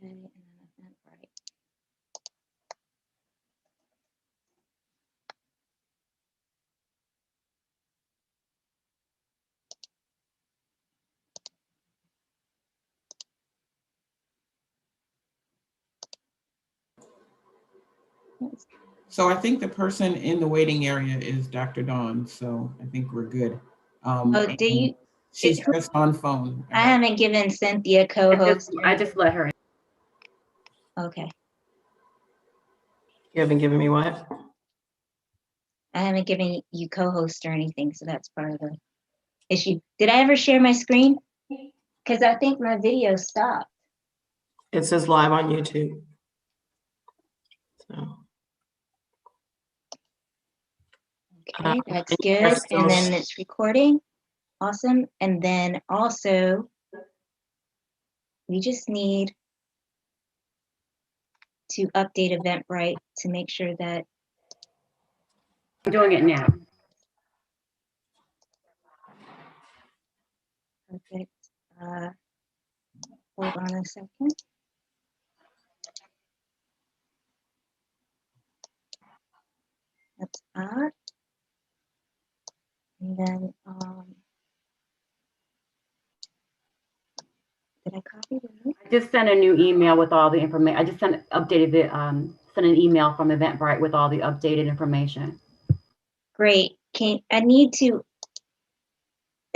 Okay, and then Eventbrite. So I think the person in the waiting area is Dr. Dawn, so I think we're good. Oh, do you? She's just on phone. I haven't given Cynthia co-host. I just let her in. Okay. You haven't given me what? I haven't given you co-host or anything, so that's part of the issue. Did I ever share my screen? Because I think my video stopped. It says live on YouTube. So. Okay, that's good. And then it's recording. Awesome. And then also, we just need to update Eventbrite to make sure that. I'm doing it now. Perfect. Hold on a second. That's that. And then, did I copy the link? I just sent a new email with all the information. I just sent an email from Eventbrite with all the updated information. Great. I need to.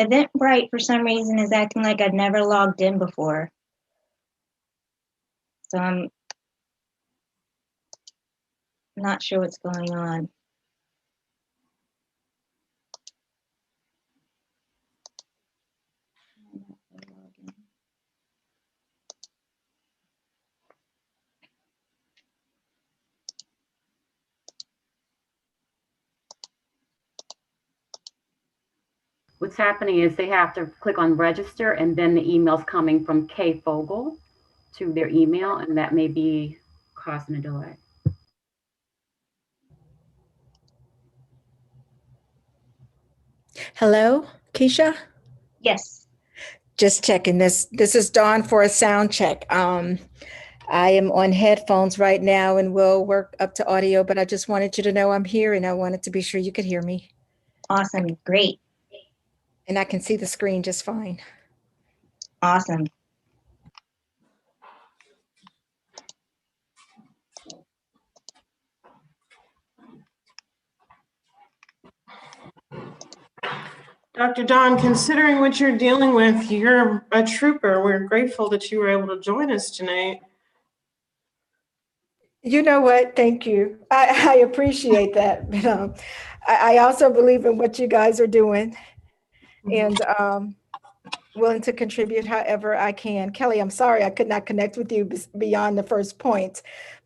Eventbrite for some reason is acting like I've never logged in before. So I'm not sure what's going on. What's happening is they have to click on register, and then the email's coming from Kay Fogel to their email, and that may be causing a delay. Hello, Keisha? Yes. Just checking this. This is Dawn for a sound check. I am on headphones right now and will work up to audio, but I just wanted you to know I'm here and I wanted to be sure you could hear me. Awesome. Great. And I can see the screen just fine. Awesome. Dr. Dawn, considering what you're dealing with, you're a trooper. We're grateful that you were able to join us tonight. You know what? Thank you. I appreciate that. But, I also believe in what you guys are doing and willing to contribute however I can. Kelly, I'm sorry I could not connect with you beyond the first point,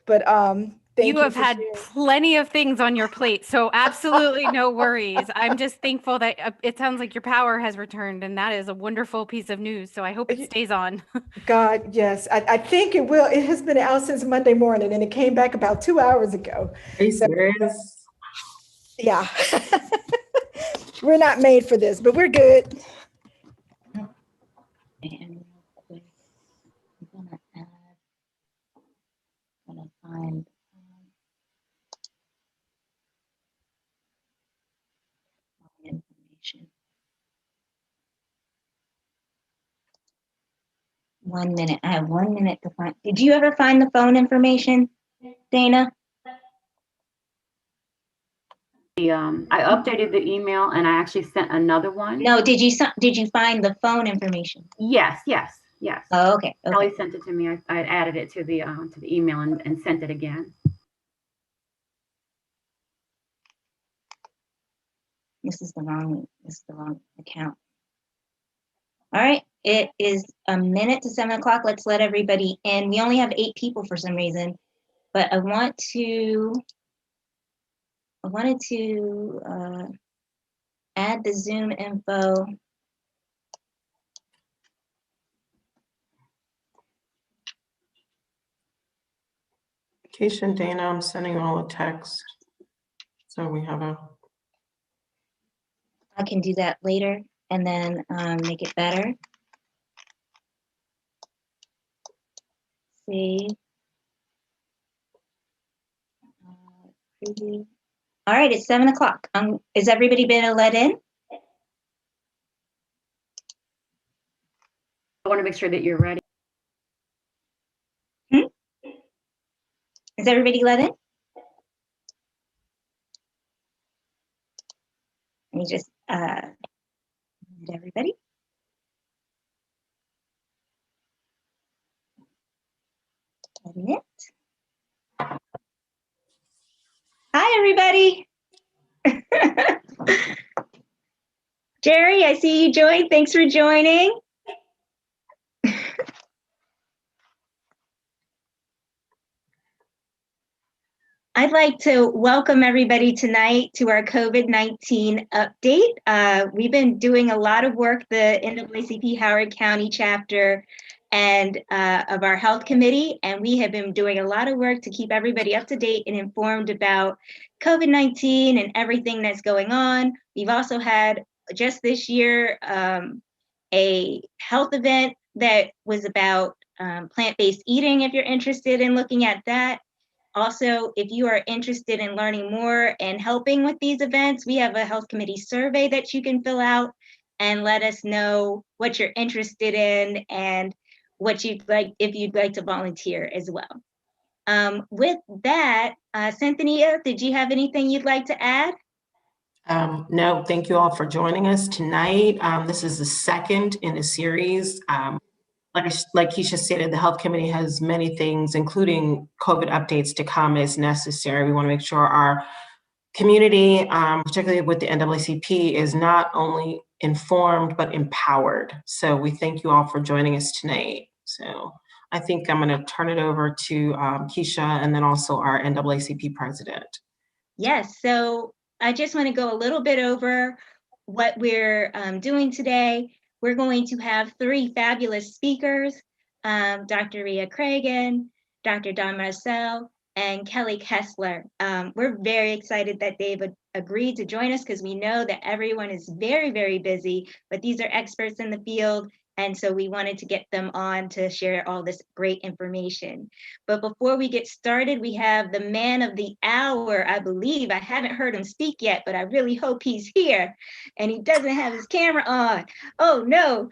but thank you have had sharing. plenty of things on your plate, so absolutely no worries. I'm just thankful that it sounds like your power has returned, and that is a wonderful piece of news. So I hope it stays on. God, yes, I think it will. It has been out since Monday morning, and it came back about 2 hours ago. Are you serious? Yeah, we're not made for this, but we're good. And real quick, I'm gonna find information. 1 minute. I have 1 minute to find. Did you ever find the phone information, Dana? I updated the email, and I actually sent another one. No. Did you find the phone information? Yes. Oh, okay. Kelly sent it to me. I added it to the email and sent it again. This is the wrong account. All right. It is a minute to 7 o'clock. Let's let everybody in. We only have 8 people for some reason, but I wanted to add the Zoom info. Keisha and Dana, I'm sending all a text. So we have a. I can do that later and then make it better. see. Preview. All right, it's 7 o'clock. Is everybody been let in? I want to make sure that you're ready. Is everybody let in? Let me just mute everybody. Admit. Hi, everybody. Jerry, I see you joined. Thanks for joining. I'd like to welcome everybody tonight to our COVID-19 update. We've been doing a lot of work, the NAACP Howard County chapter and of our health committee, and we have been doing a lot of work to keep everybody up to date and informed about COVID-19 and everything that's going on. We've also had just this year a health event that was about plant-based eating, if you're interested in looking at that. Also, if you are interested in learning more and helping with these events, we have a health committee survey that you can fill out and let us know what you're interested in and what you'd like, if you'd like to volunteer as well. With that, Cynthia, did you have anything you'd like to add? No, thank you all for joining us tonight. This is the second in a series. Like Keisha stated, the health committee has many things, including COVID updates to come as necessary. We want to make sure our community, particularly with the NAACP, is not only informed, but empowered. So we thank you all for joining us tonight. So I think I'm going to turn it over to Keisha and then also our NAACP president. Yes, so I just want to go a little bit over what we're doing today. We're going to have 3 fabulous speakers, Dr. Ria Cragen, Dr. Don Marcel, and Kelly Kessler. We're very excited that they've agreed to join us because we know that everyone is very, very busy, but these are experts in the field. And so we wanted to get them on to share all this great information. But before we get started, we have the man of the hour, I believe. I haven't heard him speak yet, but I really hope he's here. And he doesn't have his camera on. Oh, no.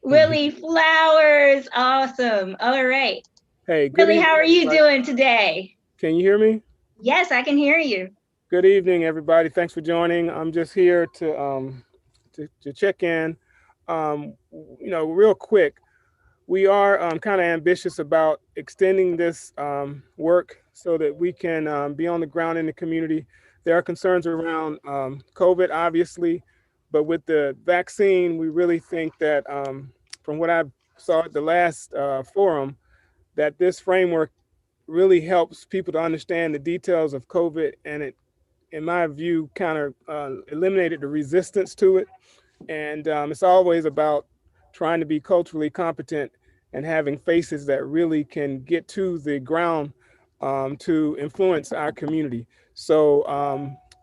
Willie Flowers. Awesome. All right. Hey, good Willie, evening. how are you doing today? Can you hear me? Yes, I can hear you. Good evening, everybody. Thanks for joining. I'm just here to check in. Real quick, we are kind of ambitious about extending this work so that we can be on the ground in the community. There are concerns around COVID, obviously, but with the vaccine, we really think that from what I saw at the last forum, that this framework really helps people to understand the details of COVID, and it, in my view, kind of eliminated the resistance to it. And it's always about trying to be culturally competent and having faces that really can get to the ground to influence our community. So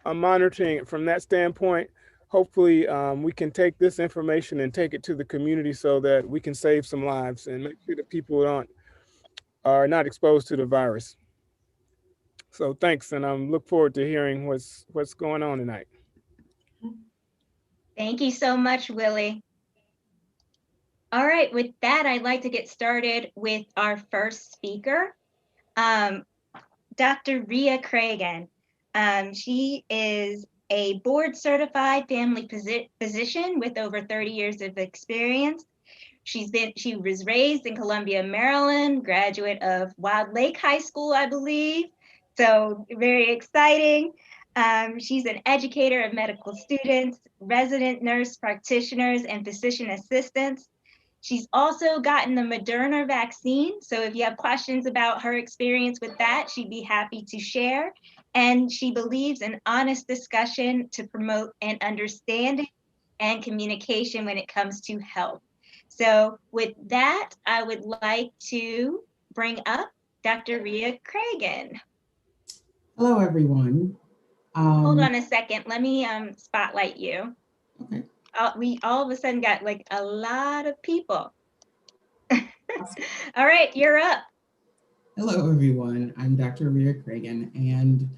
I'm monitoring it from that standpoint. Hopefully we can take this information and take it to the community so that we can save some lives and make sure that people are not exposed to the virus. So thanks, and I look forward to hearing what's going on tonight. Thank you so much, Willie. All right, with that, I'd like to get started with our first speaker, Dr. Ria Cragen. She is a board-certified family physician with over 30 years of experience. She was raised in Columbia, Maryland, graduate of Wild Lake High School, I believe. So very exciting. She's an educator of medical students, resident nurse practitioners, and physician assistants. She's also gotten the Moderna vaccine. So if you have questions about her experience with that, she'd be happy to share. And she believes in honest discussion to promote an understanding and communication when it comes to health. So with that, I would like to bring up Dr. Ria Cragen. Hello, everyone. Hold on a second. Let me spotlight you. Okay. We all of a sudden got like a lot of people. All right, you're up. Hello, everyone. I'm Dr. Rhea Cragen, and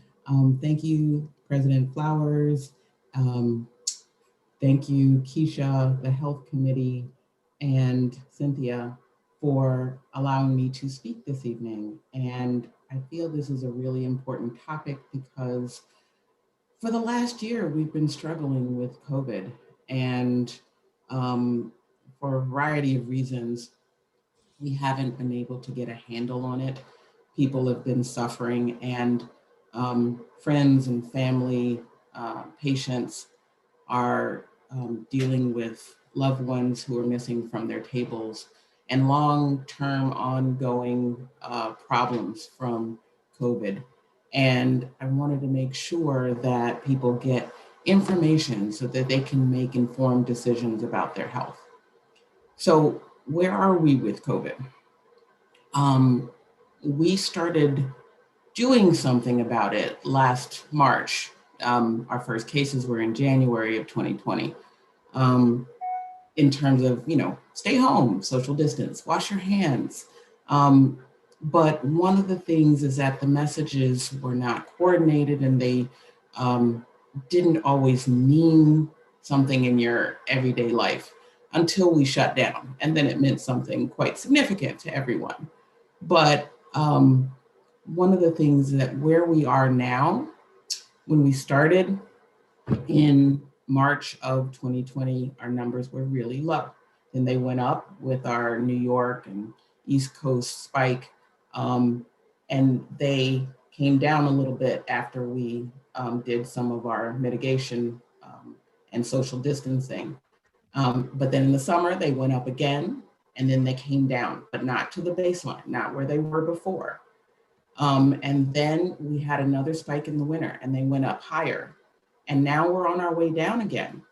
thank you, President Flowers. Thank you, Keisha, the Health Committee, and Cynthia for allowing me to speak this evening. And I feel this is a really important topic because for the last year, we've been struggling with COVID, and for a variety of reasons, we haven't been able to get a handle on it. People have been suffering, and friends and family, patients are dealing with loved ones who are missing from their tables and long-term ongoing problems from COVID. And I wanted to make sure that people get information so that they can make informed decisions about their health. So where are we with COVID? We started doing something about it last March. Our first cases were in January of 2020. In terms of, stay home, social distance, wash your hands. But one of the things is that the messages were not coordinated, and they didn't always mean something in your everyday life until we shut down. And then it meant something quite significant to everyone. But one of the things that where we are now, when we started in March of 2020, our numbers were really low. Then they went up with our New York and East Coast spike, and they came down a little bit after we did some of our mitigation and social distancing. But then in the summer, they went up again, and then they came down, but not to the baseline, not where they were before. And then we had another spike in the winter, and they went up higher. And now we're on our way down again,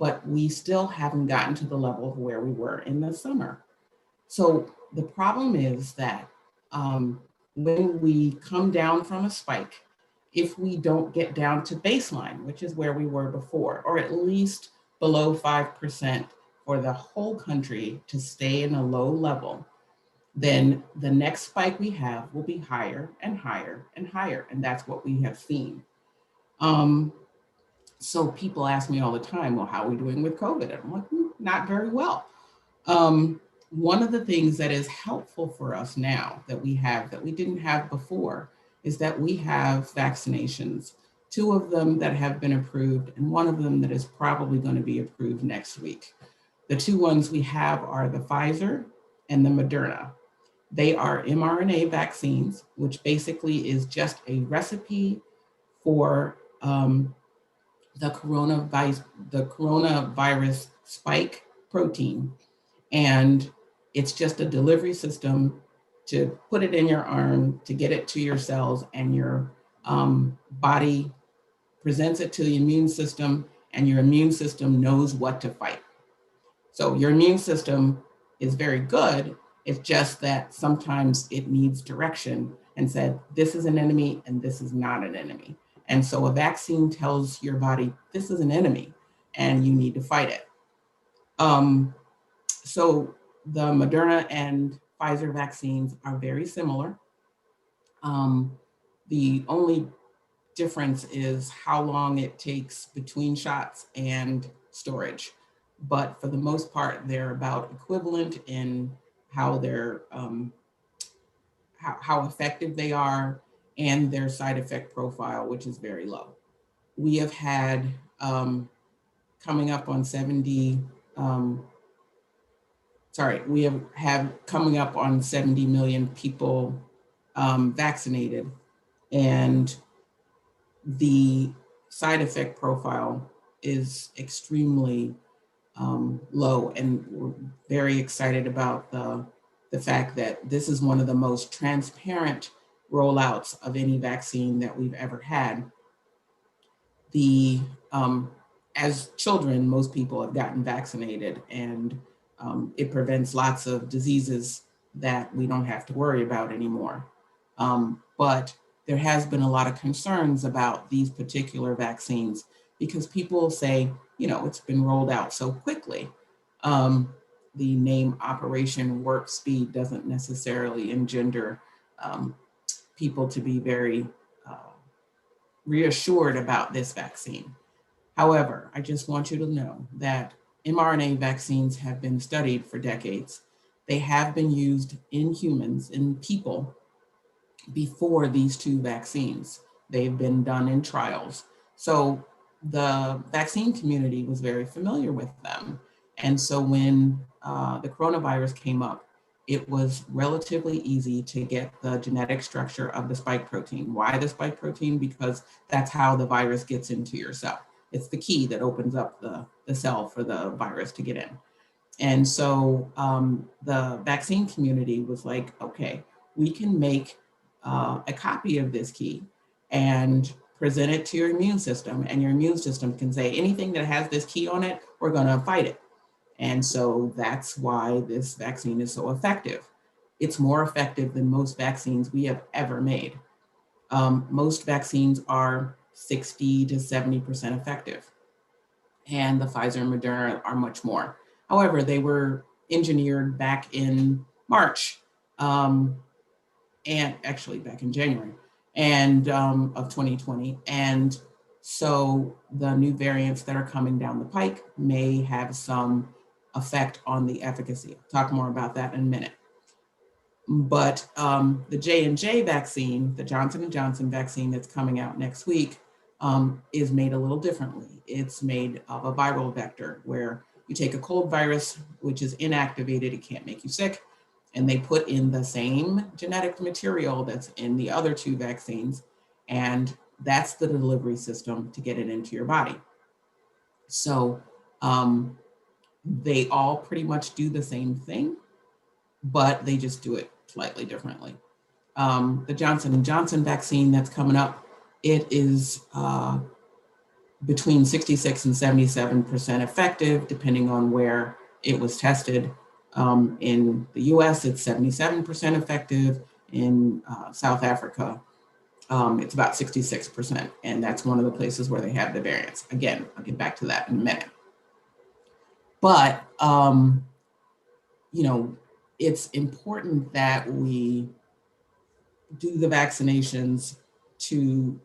but we still haven't gotten to the level of where we were in the summer. So the problem is that when we come down from a spike, if we don't get down to baseline, which is where we were before, or at least below 5% for the whole country to stay in a low level, then the next spike we have will be higher and higher and higher. And that's what we have seen. So people ask me all the time, well, how are we doing with COVID? And I'm like, not very well. One of the things that is helpful for us now that we have, that we didn't have before, is that we have vaccinations, 2 of them that have been approved and 1 of them that is probably going to be approved next week. The 2 ones we have are the Pfizer and the Moderna. They are mRNA vaccines, which basically is just a recipe for the coronavirus spike protein. And it's just a delivery system to put it in your arm, to get it to your cells, and your body presents it to the immune system, and your immune system knows what to fight. So your immune system is very good. It's just that sometimes it needs direction and said, this is an enemy and this is not an enemy. And so a vaccine tells your body, this is an enemy and you need to fight it. So the Moderna and Pfizer vaccines are very similar. The only difference is how long it takes between shots and storage. But for the most part, they're about equivalent in how they're how effective they are and their side effect profile, which is very low. We have had coming up on 70 million people vaccinated, and the side effect profile is extremely low, and we're very excited about the fact that this is one of the most transparent rollouts of any vaccine that we've ever had. As children, most people have gotten vaccinated, and it prevents lots of diseases that we don't have to worry about anymore. But there has been a lot of concerns about these particular vaccines because people say, it's been rolled out so quickly. the name Operation Warp Speed doesn't necessarily engender people to be very reassured about this vaccine. However, I just want you to know that mRNA vaccines have been studied for decades. They have been used in humans, in people, before these two vaccines. They've been done in trials. So the vaccine community was very familiar with them. And so when the coronavirus came up, it was relatively easy to get the genetic structure of the spike protein. Why the spike protein? Because that's how the virus gets into your cell. It's the key that opens up the cell for the virus to get in. And so the vaccine community was like, okay, we can make a copy of this key and present it to your immune system, and your immune system can say anything that has this key on it, we're going to fight it. And so that's why this vaccine is so effective. It's more effective than most vaccines we have ever made. Most vaccines are 60 to 70% effective, and the Pfizer and Moderna are much more. However, they were engineered back in March, and actually back in January and of 2020. And so the new variants that are coming down the pike may have some effect on the efficacy. I'll talk more about that in a minute. But the J&J vaccine, the Johnson & Johnson vaccine that's coming out next week, is made a little differently. It's made of a viral vector where you take a cold virus, which is inactivated, it can't make you sick, and they put in the same genetic material that's in the other two vaccines, and that's the delivery system to get it into your body. So they all pretty much do the same thing, but they just do it slightly differently. The Johnson & Johnson vaccine that's coming up, it is between 66 and 77% effective, depending on where it was tested. In the US, it's 77% effective. In South Africa, it's about 66%. And that's one of the places where they have the variants. Again, I'll get back to that in a minute. But, you know, it's important that we do the vaccinations to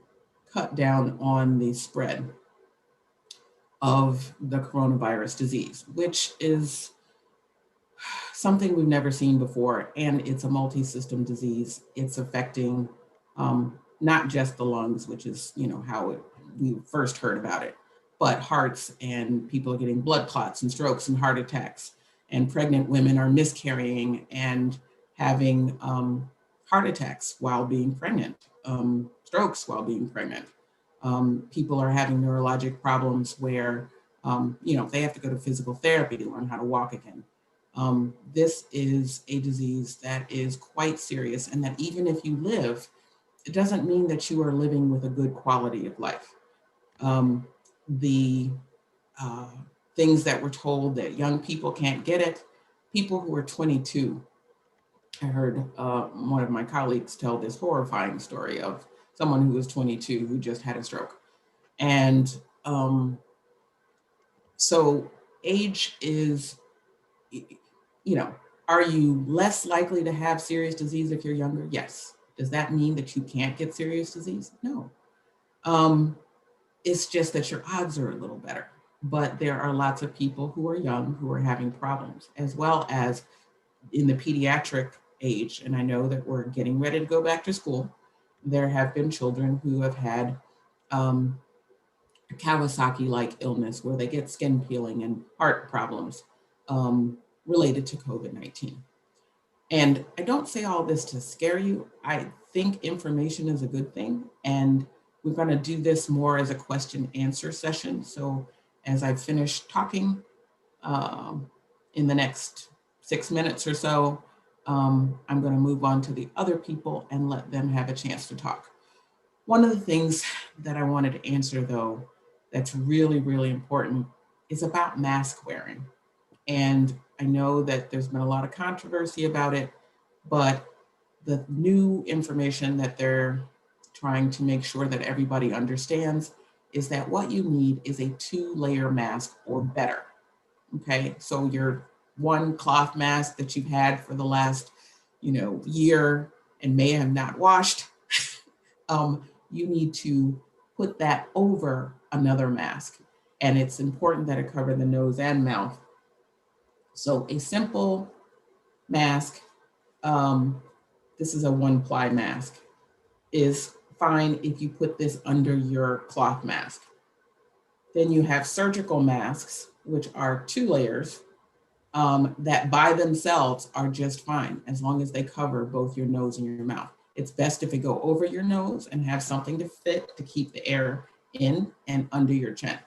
cut down on the spread of the coronavirus disease, which is something we've never seen before. And it's a multi-system disease. It's affecting not just the lungs, which is, you know, how we first heard about it, but hearts, and people are getting blood clots and strokes and heart attacks, and pregnant women are miscarrying and having heart attacks while being pregnant, strokes while being pregnant. People are having neurologic problems where, you know, they have to go to physical therapy to learn how to walk again. This is a disease that is quite serious, and that even if you live, it doesn't mean that you are living with a good quality of life. The things that we're told that young people can't get it, people who are 22, I heard one of my colleagues tell this horrifying story of someone who was 22 who just had a stroke. And so age is, you know, are you less likely to have serious disease if you're younger? Yes. Does that mean that you can't get serious disease? No. It's just that your odds are a little better. But there are lots of people who are young who are having problems, as well as in the pediatric age. And I know that we're getting ready to go back to school. There have been children who have had a Kawasaki-like illness where they get skin peeling and heart problems related to COVID-19. And I don't say all this to scare you. I think information is a good thing. And we're going to do this more as a question answer session. So as I finish talking in the next 6 minutes or so, I'm going to move on to the other people and let them have a chance to talk. One of the things that I wanted to answer, though, that's really, really important is about mask wearing. And I know that there's been a lot of controversy about it, but the new information that they're trying to make sure that everybody understands is that what you need is a 2-layer mask or better. Okay, so your one cloth mask that you've had for the last, year and may have not washed, you need to put that over another mask. And it's important that it cover the nose and mouth. So a simple mask, this is a 1-ply mask, is fine if you put this under your cloth mask. Then you have surgical masks, which are 2 layers, that by themselves are just fine as long as they cover both your nose and your mouth. It's best if it go over your nose and have something to fit to keep the air in and under your chin.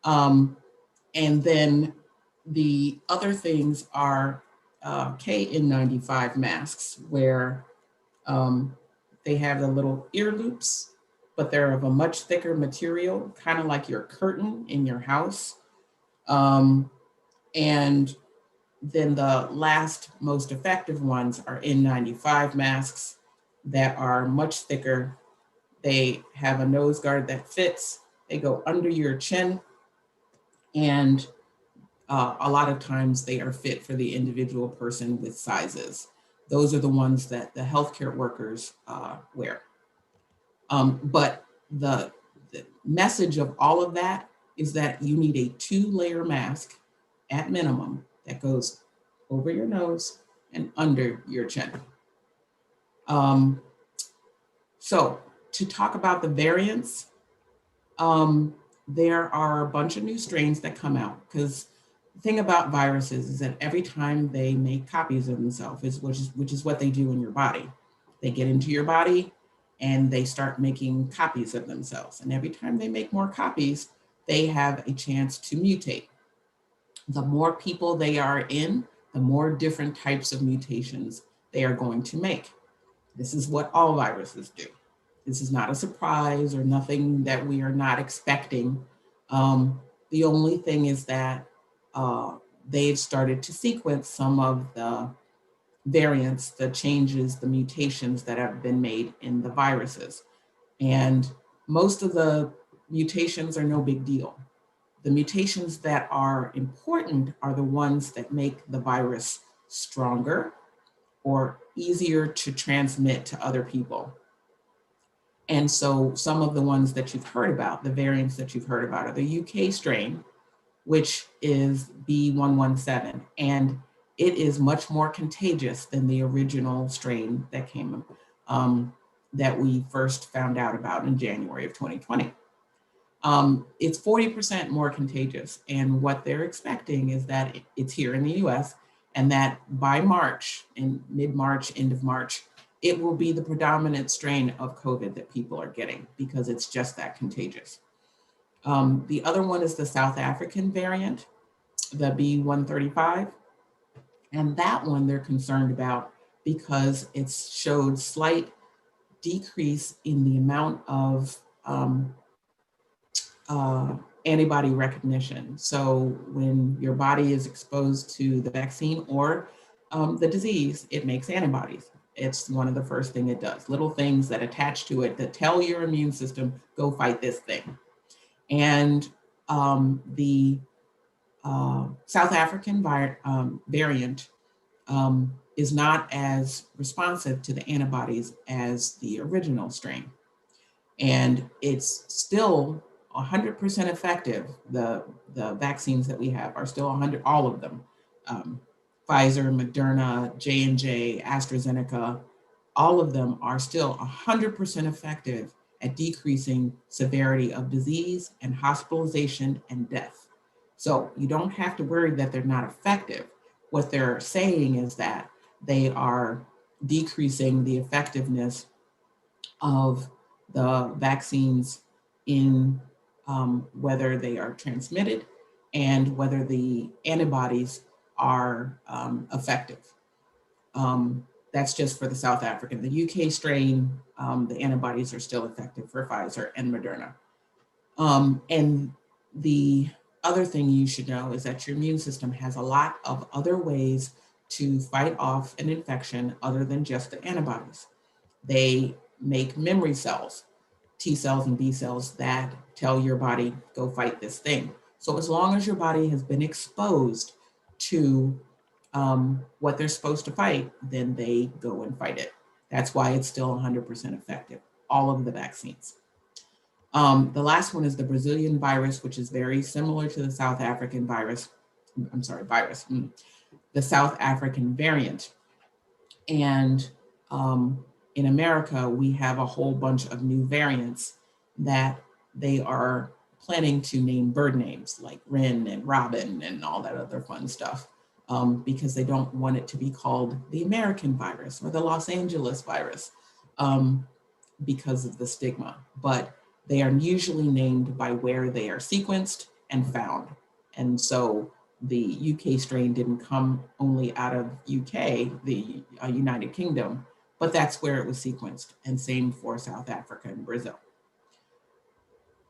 And then the other things are KN95 masks, where they have the little ear loops, but they're of a much thicker material, kind of like your curtain in your house. And then the last most effective ones are N95 masks that are much thicker. They have a nose guard that fits. They go under your chin. And a lot of times they are fit for the individual person with sizes. Those are the ones that the healthcare workers wear. But the message of all of that is that you need a 2-layer mask at minimum that goes over your nose and under your chin. So to talk about the variants, there are a bunch of new strains that come out, because the thing about viruses is that every time they make copies of themselves, which is what they do in your body. They get into your body and they start making copies of themselves. And every time they make more copies, they have a chance to mutate. The more people they are in, the more different types of mutations they are going to make. This is what all viruses do. This is not a surprise or nothing that we are not expecting. The only thing is that they've started to sequence some of the variants, the changes, the mutations that have been made in the viruses. And most of the mutations are no big deal. The mutations that are important are the ones that make the virus stronger or easier to transmit to other people. And so some of the ones that you've heard about, the variants that you've heard about, are the UK strain, which is B117. And it is much more contagious than the original strain that came, that we first found out about in January of 2020. It's 40% more contagious. And what they're expecting is that it's here in the US, and that by March, in mid-March, end of March, it will be the predominant strain of COVID that people are getting, because it's just that contagious. The other one is the South African variant, the B135. And that one they're concerned about because it's showed slight decrease in the amount of antibody recognition. So when your body is exposed to the vaccine or the disease, it makes antibodies. It's one of the first things it does. Little things that attach to it that tell your immune system, go fight this thing. And the South African variant is not as responsive to the antibodies as the original strain. And it's still 100% effective. The vaccines that we have are still 100, all of them. Pfizer, Moderna, J&J, AstraZeneca, all of them are still 100% effective at decreasing severity of disease and hospitalization and death. So you don't have to worry that they're not effective. What they're saying is that they are decreasing the effectiveness of the vaccines in whether they are transmitted and whether the antibodies are effective. That's just for the South African. The UK strain, the antibodies are still effective for Pfizer and Moderna. And the other thing you should know is that your immune system has a lot of other ways to fight off an infection other than just the antibodies. They make memory cells, T cells and B cells, that tell your body, go fight this thing. So as long as your body has been exposed to what they're supposed to fight, then they go and fight it. That's why it's still 100% effective, all of the vaccines. The last one is the Brazilian virus, which is very similar to the South African virus. The South African variant. And in America, we have a whole bunch of new variants that they are planning to name bird names like Wren and Robin and all that other fun stuff, because they don't want it to be called the American virus or the Los Angeles virus because of the stigma. But they are usually named by where they are sequenced and found. And so the UK strain didn't come only out of UK, the United Kingdom, but that's where it was sequenced, and same for South Africa and Brazil.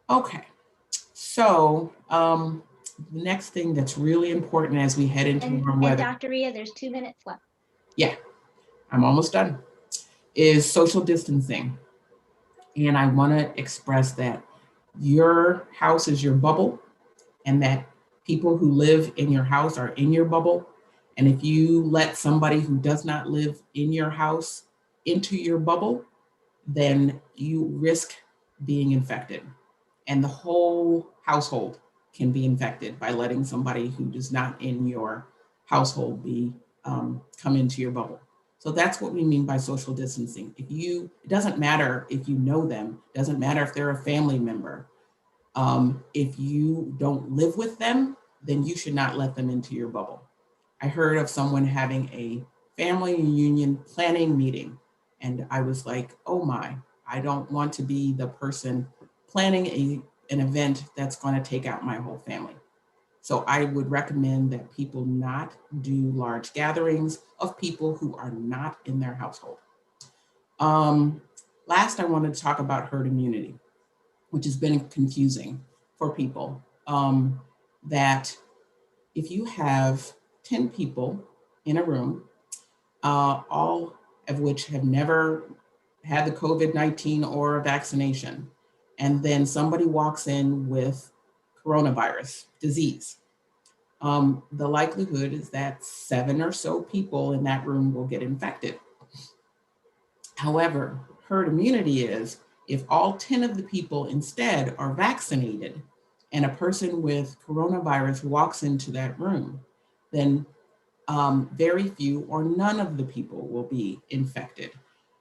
Okay, so the next thing that's really important as we head into warm And weather. Dr. Ria, there's 2 minutes left. Yeah, I'm almost done. Is social distancing. And I want to express that your house is your bubble, and that people who live in your house are in your bubble. And if you let somebody who does not live in your house into your bubble, then you risk being infected. And the whole household can be infected by letting somebody who is not in your household come into your bubble. So that's what we mean by social distancing. It doesn't matter if you know them, doesn't matter if they're a family member. If you don't live with them, then you should not let them into your bubble. I heard of someone having a family reunion planning meeting, and I was like, oh my, I don't want to be the person planning an event that's going to take out my whole family. So I would recommend that people not do large gatherings of people who are not in their household. Last, I wanted to talk about herd immunity, which has been confusing for people. That if you have 10 people in a room, all of which have never had the COVID-19 or a vaccination, and then somebody walks in with coronavirus disease, the likelihood is that 7 or so people in that room will get infected. However, herd immunity is if all 10 of the people instead are vaccinated and a person with coronavirus walks into that room, then very few or none of the people will be infected.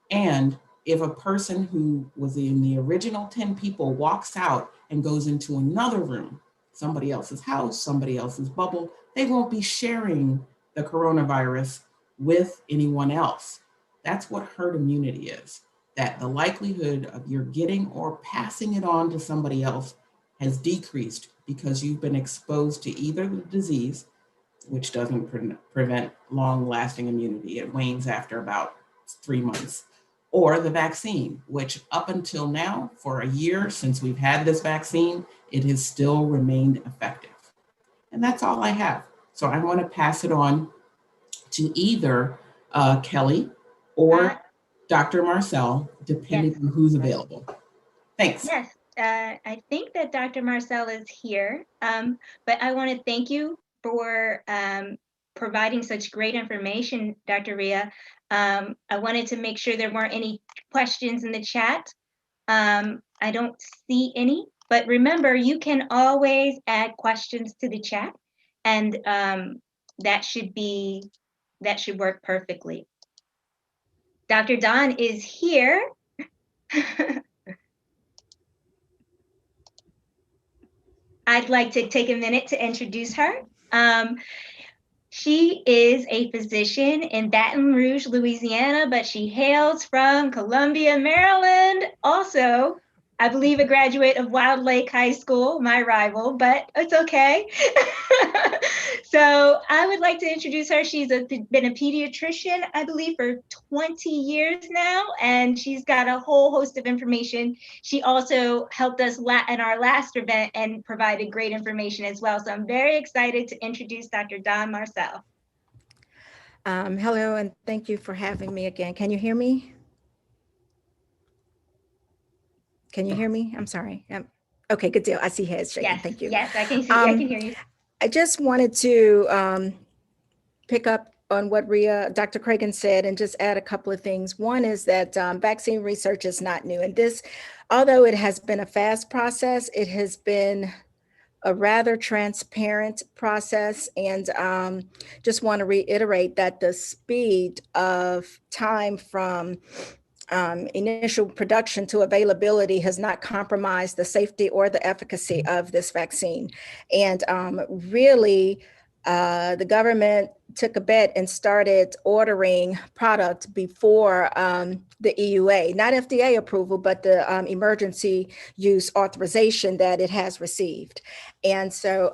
And if a person who was in the original 10 people walks out and goes into another room, somebody else's house, somebody else's bubble, they won't be sharing the coronavirus with anyone else. That's what herd immunity is, that the likelihood of your getting or passing it on to somebody else has decreased because you've been exposed to either the disease, which doesn't prevent long-lasting immunity. It wanes after about 3 months, or the vaccine, which up until now, for a year since we've had this vaccine, it has still remained effective. And that's all I have. So I want to pass it on to either Kelly or Dr. Marcel, depending on who's available. Thanks. Yes, I think that Dr. Marcel is here, but I want to thank you for providing such great information, Dr. Ria. I wanted to make sure there weren't any questions in the chat. I don't see any, but remember, you can always add questions to the chat, and that should work perfectly. Dr. Dawn is here. I'd like to take a minute to introduce her. She is a physician in Baton Rouge, Louisiana, but she hails from Columbia, Maryland. Also, I believe a graduate of Wild Lake High School, my rival, but it's okay. So I would like to introduce her. She's been a pediatrician, I believe, for 20 years now, and she's got a whole host of information. She also helped us in our last event and provided great information as well. So I'm very excited to introduce Dr. Dawn Marcel. Hello, and thank you for having me again. Can you hear me? Can you hear me? I'm sorry. Okay, good deal. I see heads shaking. Yes, Thank you. yes, I can see. I can hear you. I just wanted to pick up on what Dr. Cragen said and just add a couple of things. One is that vaccine research is not new. And this, although it has been a fast process, it has been a rather transparent process. And just want to reiterate that the speed of time from initial production to availability has not compromised the safety or the efficacy of this vaccine. And really, the government took a bet and started ordering product before the EUA, not FDA approval, but the emergency use authorization that it has received. And so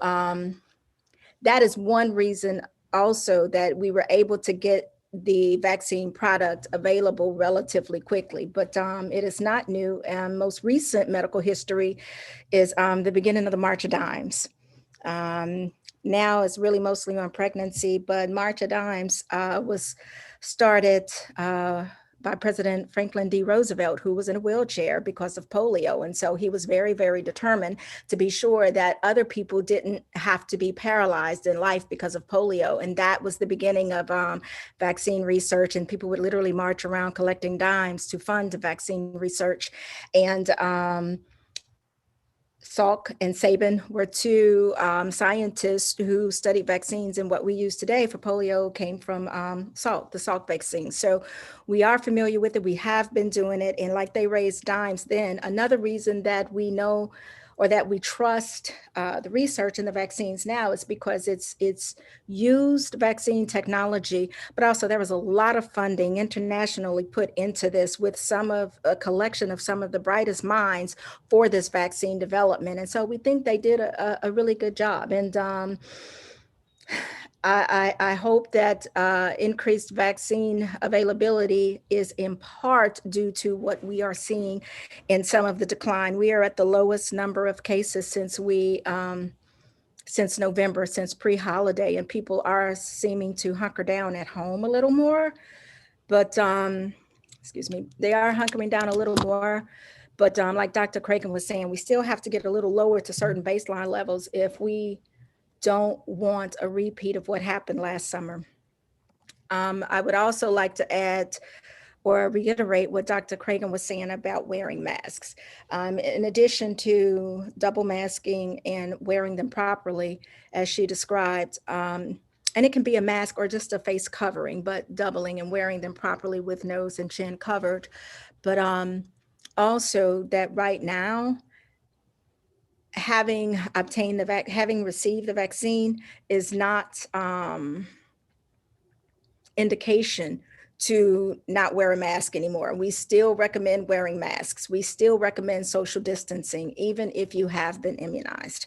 that is one reason also that we were able to get the vaccine product available relatively quickly, but it is not new. And most recent medical history is the beginning of the March of Dimes. Now it's really mostly on pregnancy, but March of Dimes was started by President Franklin D. Roosevelt, who was in a wheelchair because of polio. And so he was very, very determined to be sure that other people didn't have to be paralyzed in life because of polio. And that was the beginning of vaccine research. And people would literally march around collecting dimes to fund vaccine research. And Salk and Sabin were two scientists who studied vaccines, and what we use today for polio came from Salk, the Salk vaccine. So we are familiar with it. We have been doing it, and like they raised dimes then. Another reason that we know or that we trust the research in the vaccines now is because it's used vaccine technology, but also there was a lot of funding internationally put into this with a collection of some of the brightest minds for this vaccine development. And so we think they did a really good job. And I hope that increased vaccine availability is in part due to what we are seeing in some of the decline. We are at the lowest number of cases since November, since pre-holiday, and people are seeming to hunker down at home a little more. But they are hunkering down a little more. But like Dr. Cragen was saying, we still have to get a little lower to certain baseline levels if we don't want a repeat of what happened last summer. I would also like to add or reiterate what Dr. Cragen was saying about wearing masks. In addition to double masking and wearing them properly, as she described, and it can be a mask or just a face covering, but doubling and wearing them properly with nose and chin covered. But also that right now, having received the vaccine is not indication to not wear a mask anymore. We still recommend wearing masks. We still recommend social distancing, even if you have been immunized.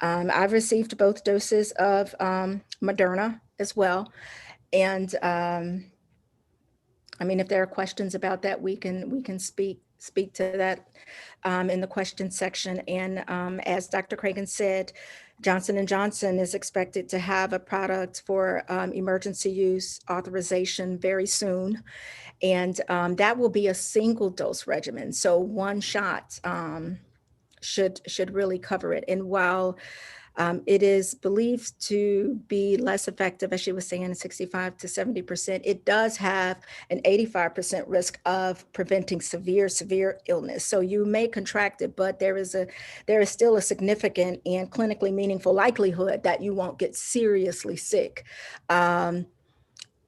I've received both doses of Moderna as well. And if there are questions about that, we can speak to that in the question section. And as Dr. Cragen said, Johnson & Johnson is expected to have a product for emergency use authorization very soon. And that will be a single dose regimen. So one shot should really cover it. And while it is believed to be less effective, as she was saying, 65 to 70%. It does have an 85% risk of preventing severe illness. So you may contract it, but there is still a significant and clinically meaningful likelihood that you won't get seriously sick. Or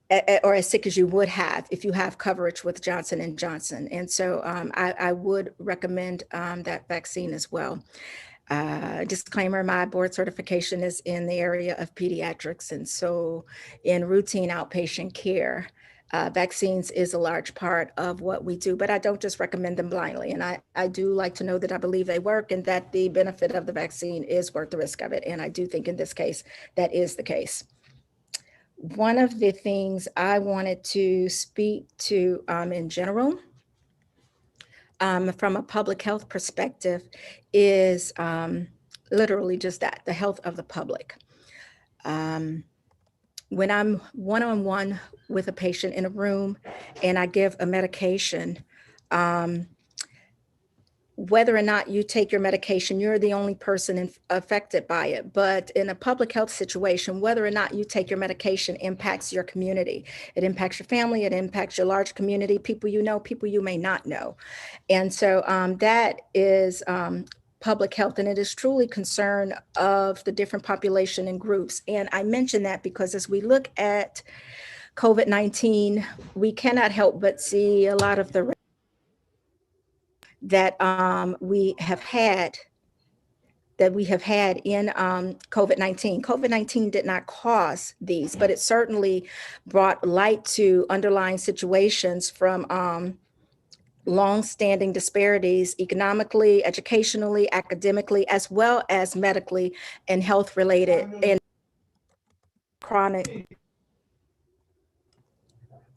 as sick as you would have if you have coverage with Johnson & Johnson. And so I would recommend that vaccine as well. Disclaimer, my board certification is in the area of pediatrics. And so in routine outpatient care, vaccines is a large part of what we do, but I don't just recommend them blindly. And I do like to know that I believe they work and that the benefit of the vaccine is worth the risk of it. And I do think in this case, that is the case. One of the things I wanted to speak to in general, from a public health perspective, is literally just that, the health of the public. When I'm one-on-one with a patient in a room and I give a medication, whether or not you take your medication, you're the only person affected by it. But in a public health situation, whether or not you take your medication impacts your community. It impacts your family, it impacts your large community, people you know, people you may not know. And so that is public health, and it is truly concern of the different population and groups. And I mention that because as we look at COVID-19, we cannot help but see a lot of the that we have had in COVID-19. COVID-19 did not cause these, but it certainly brought light to underlying situations from long-standing disparities economically, educationally, academically, as well as medically and health-related and chronic,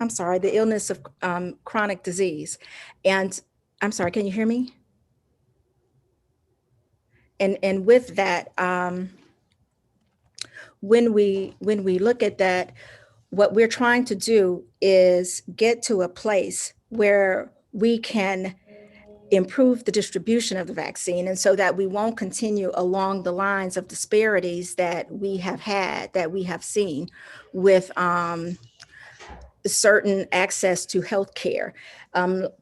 the illness of chronic disease. And I'm sorry, can you hear me? And with that, when we look at that, what we're trying to do is get to a place where we can improve the distribution of the vaccine, and so that we won't continue along the lines of disparities that we have seen with certain access to healthcare.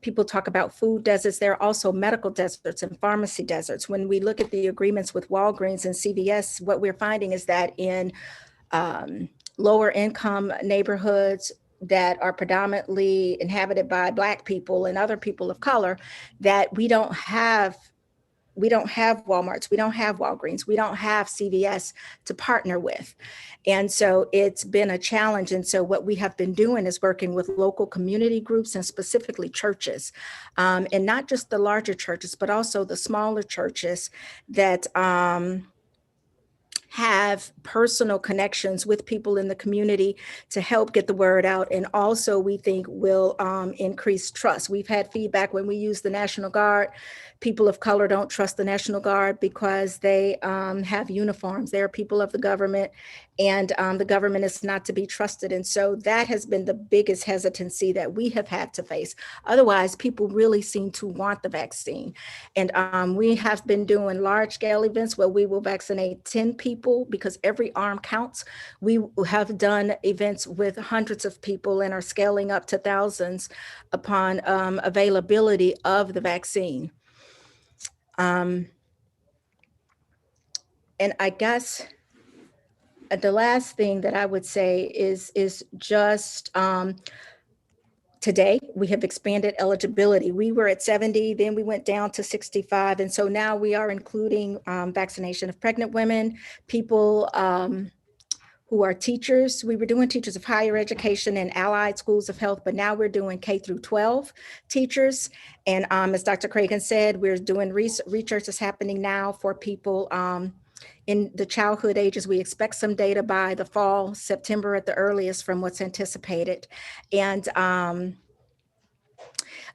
People talk about food deserts. There are also medical deserts and pharmacy deserts. When we look at the agreements with Walgreens and CVS, what we're finding is that in lower income neighborhoods that are predominantly inhabited by Black people and other people of color, that we don't have Walmarts, we don't have Walgreens, we don't have CVS to partner with. And so it's been a challenge. And so what we have been doing is working with local community groups and specifically churches, and not just the larger churches, but also the smaller churches that have personal connections with people in the community to help get the word out. And also we think will increase trust. We've had feedback when we use the National Guard. People of color don't trust the National Guard because they have uniforms. They are people of the government, and the government is not to be trusted. And so that has been the biggest hesitancy that we have had to face. Otherwise, people really seem to want the vaccine. And we have been doing large scale events where we will vaccinate 10 people because every arm counts. We have done events with hundreds of people and are scaling up to thousands upon availability of the vaccine. And I guess the last thing that I would say is just today we have expanded eligibility. We were at 70, then we went down to 65. And so now we are including vaccination of pregnant women, people who are teachers. We were doing teachers of higher education and allied schools of health, but now we're doing K through 12 teachers. And as Dr. Cragen said, we're doing research is happening now for people in the childhood ages. We expect some data by the fall, September at the earliest from what's anticipated. And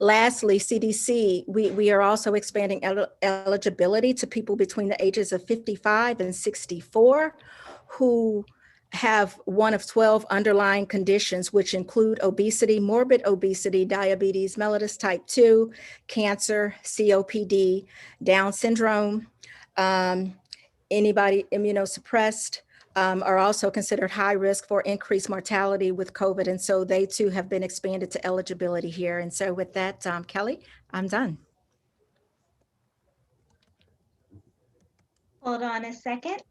lastly, CDC, we are also expanding eligibility to people between the ages of 55 and 64 who have one of 12 underlying conditions, which include obesity, morbid obesity, diabetes, mellitus type 2, cancer, COPD, Down syndrome, anybody immunosuppressed, are also considered high risk for increased mortality with COVID. And so they too have been expanded to eligibility here. And so with that, Kelly, I'm done. Hold on a second.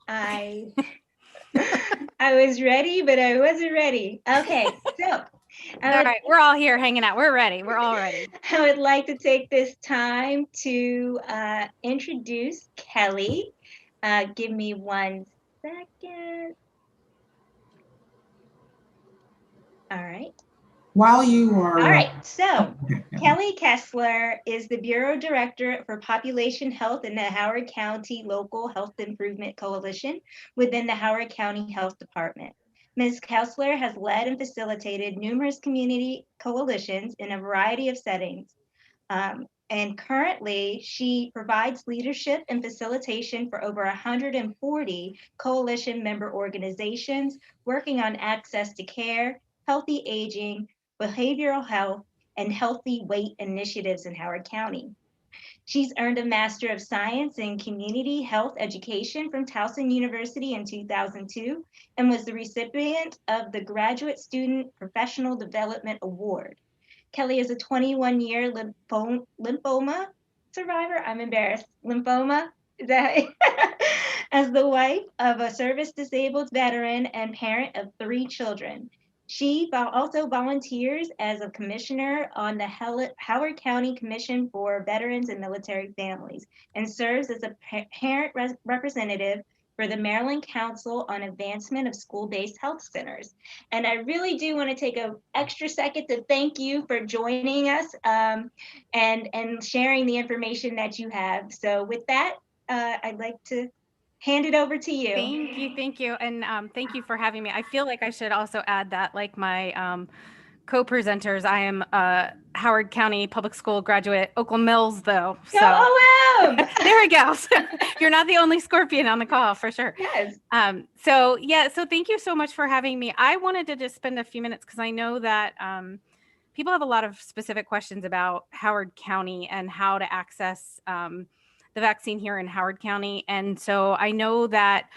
I was ready, but I wasn't ready. Okay, so. All right, we're all here hanging out. We're ready. We're all ready. I would like to take this time to introduce Kelly. Give me 1 second. All right. While you are. All right, so Kelly Kessler is the Bureau Director for Population Health in the Howard County Local Health Improvement Coalition within the Howard County Health Department. Ms. Kessler has led and facilitated numerous community coalitions in a variety of settings. And currently, she provides leadership and facilitation for over 140 coalition member organizations working on access to care, healthy aging, behavioral health, and healthy weight initiatives in Howard County. She's earned a Master of Science in Community Health Education from Towson University in 2002 and was the recipient of the Graduate Student Professional Development Award. Kelly is a 21-year lymphoma survivor. I'm embarrassed. Lymphoma, is that as the wife of a service-disabled veteran and parent of 3 children. She also volunteers as a commissioner on the Howard County Commission for Veterans and Military Families and serves as a parent representative for the Maryland Council on Advancement of School-Based Health Centers. And I really do want to take an extra second to thank you for joining us and sharing the information that you have. So with that, I'd like to hand it over to you. Thank you. And thank you for having me. I feel like I should also add that, like my co-presenters, I am a Howard County Public School graduate, Oakland Mills though. Go OM! There we go. You're not the only Scorpion on the call, for sure. Yes. So thank you so much for having me. I wanted to just spend a few minutes because I know that people have a lot of specific questions about Howard County and how to access the vaccine here in Howard County. And so I know that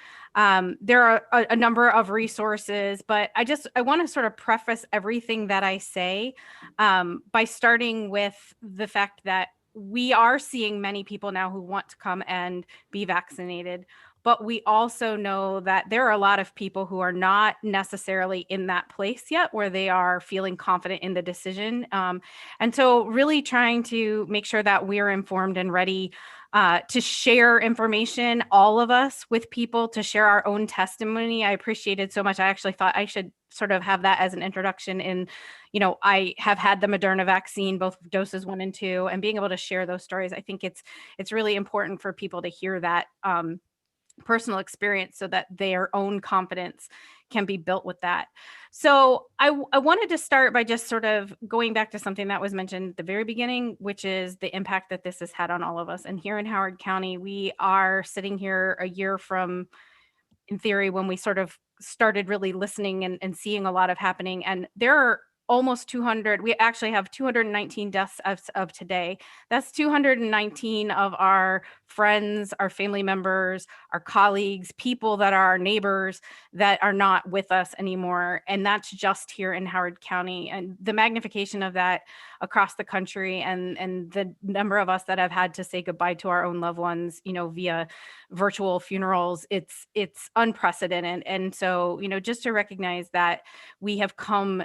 there are a number of resources, but I want to sort of preface everything that I say by starting with the fact that we are seeing many people now who want to come and be vaccinated. But we also know that there are a lot of people who are not necessarily in that place yet where they are feeling confident in the decision. And so really trying to make sure that we're informed and ready to share information, all of us, with people, to share our own testimony. I appreciated so much. I actually thought I should sort of have that as an introduction in, I have had the Moderna vaccine, both doses 1 and 2, and being able to share those stories. I think it's really important for people to hear that personal experience so that their own confidence can be built with that. So I wanted to start by just sort of going back to something that was mentioned at the very beginning, which is the impact that this has had on all of us. And here in Howard County, we are sitting here a year from, in theory, when we sort of started really listening and seeing a lot of happening. And there are almost 200. We actually have 219 deaths of today. That's 219 of our friends, our family members, our colleagues, people that are our neighbors that are not with us anymore. And that's just here in Howard County. And the magnification of that across the country and the number of us that have had to say goodbye to our own loved ones, via virtual funerals, it's unprecedented. And so, just to recognize that we have come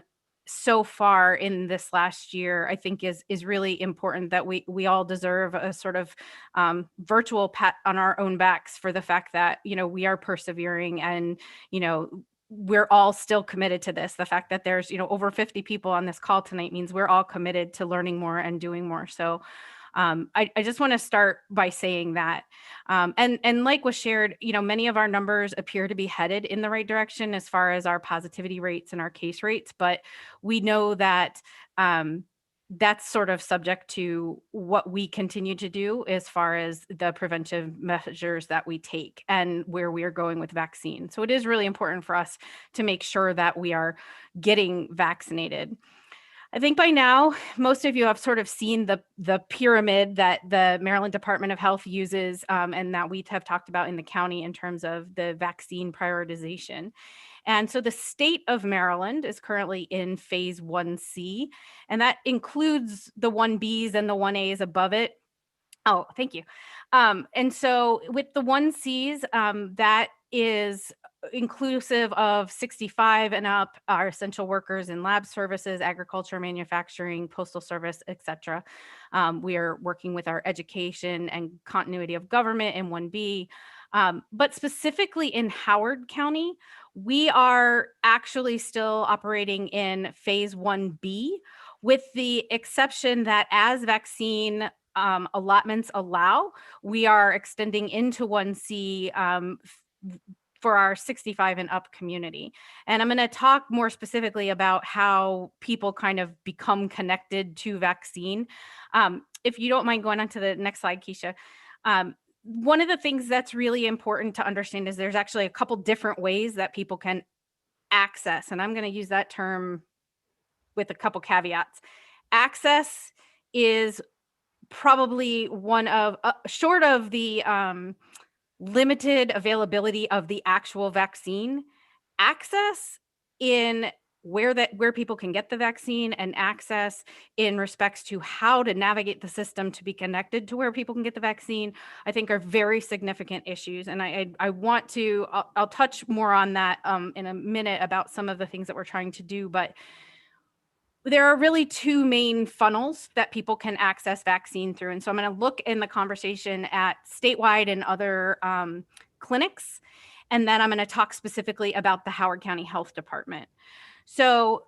so far in this last year, I think is really important, that we all deserve a sort of virtual pat on our own backs for the fact that, we are persevering and, we're all still committed to this. The fact that there's, over 50 people on this call tonight means we're all committed to learning more and doing more. So I just want to start by saying that. And like was shared, many of our numbers appear to be headed in the right direction as far as our positivity rates and our case rates, but we know that that's sort of subject to what we continue to do as far as the preventive measures that we take and where we are going with vaccine. So it is really important for us to make sure that we are getting vaccinated. I think by now, most of you have sort of seen the pyramid that the Maryland Department of Health uses and that we have talked about in the county in terms of the vaccine prioritization. And so the state of Maryland is currently in phase 1C, and that includes the 1Bs and the 1As above it. Oh, thank you. And so with the 1Cs, that is inclusive of 65 and up, our essential workers in lab services, agriculture, manufacturing, postal service, etc. We are working with our education and continuity of government in 1B. But specifically in Howard County, we are actually still operating in phase 1B, with the exception that as vaccine allotments allow, we are extending into 1C for our 65 and up community. And I'm going to talk more specifically about how people kind of become connected to vaccine. If you don't mind going on to the next slide, Keisha. One of the things that's really important to understand is there's actually a couple different ways that people can access, and I'm going to use that term with a couple caveats. Access is probably one of, short of the limited availability of the actual vaccine, access in where people can get the vaccine and access in respects to how to navigate the system to be connected to where people can get the vaccine, I think are very significant issues. And I want to, I'll touch more on that in a minute about some of the things that we're trying to do, but there are really two main funnels that people can access vaccine through. And so I'm going to look in the conversation at statewide and other clinics. And then I'm going to talk specifically about the Howard County Health Department. So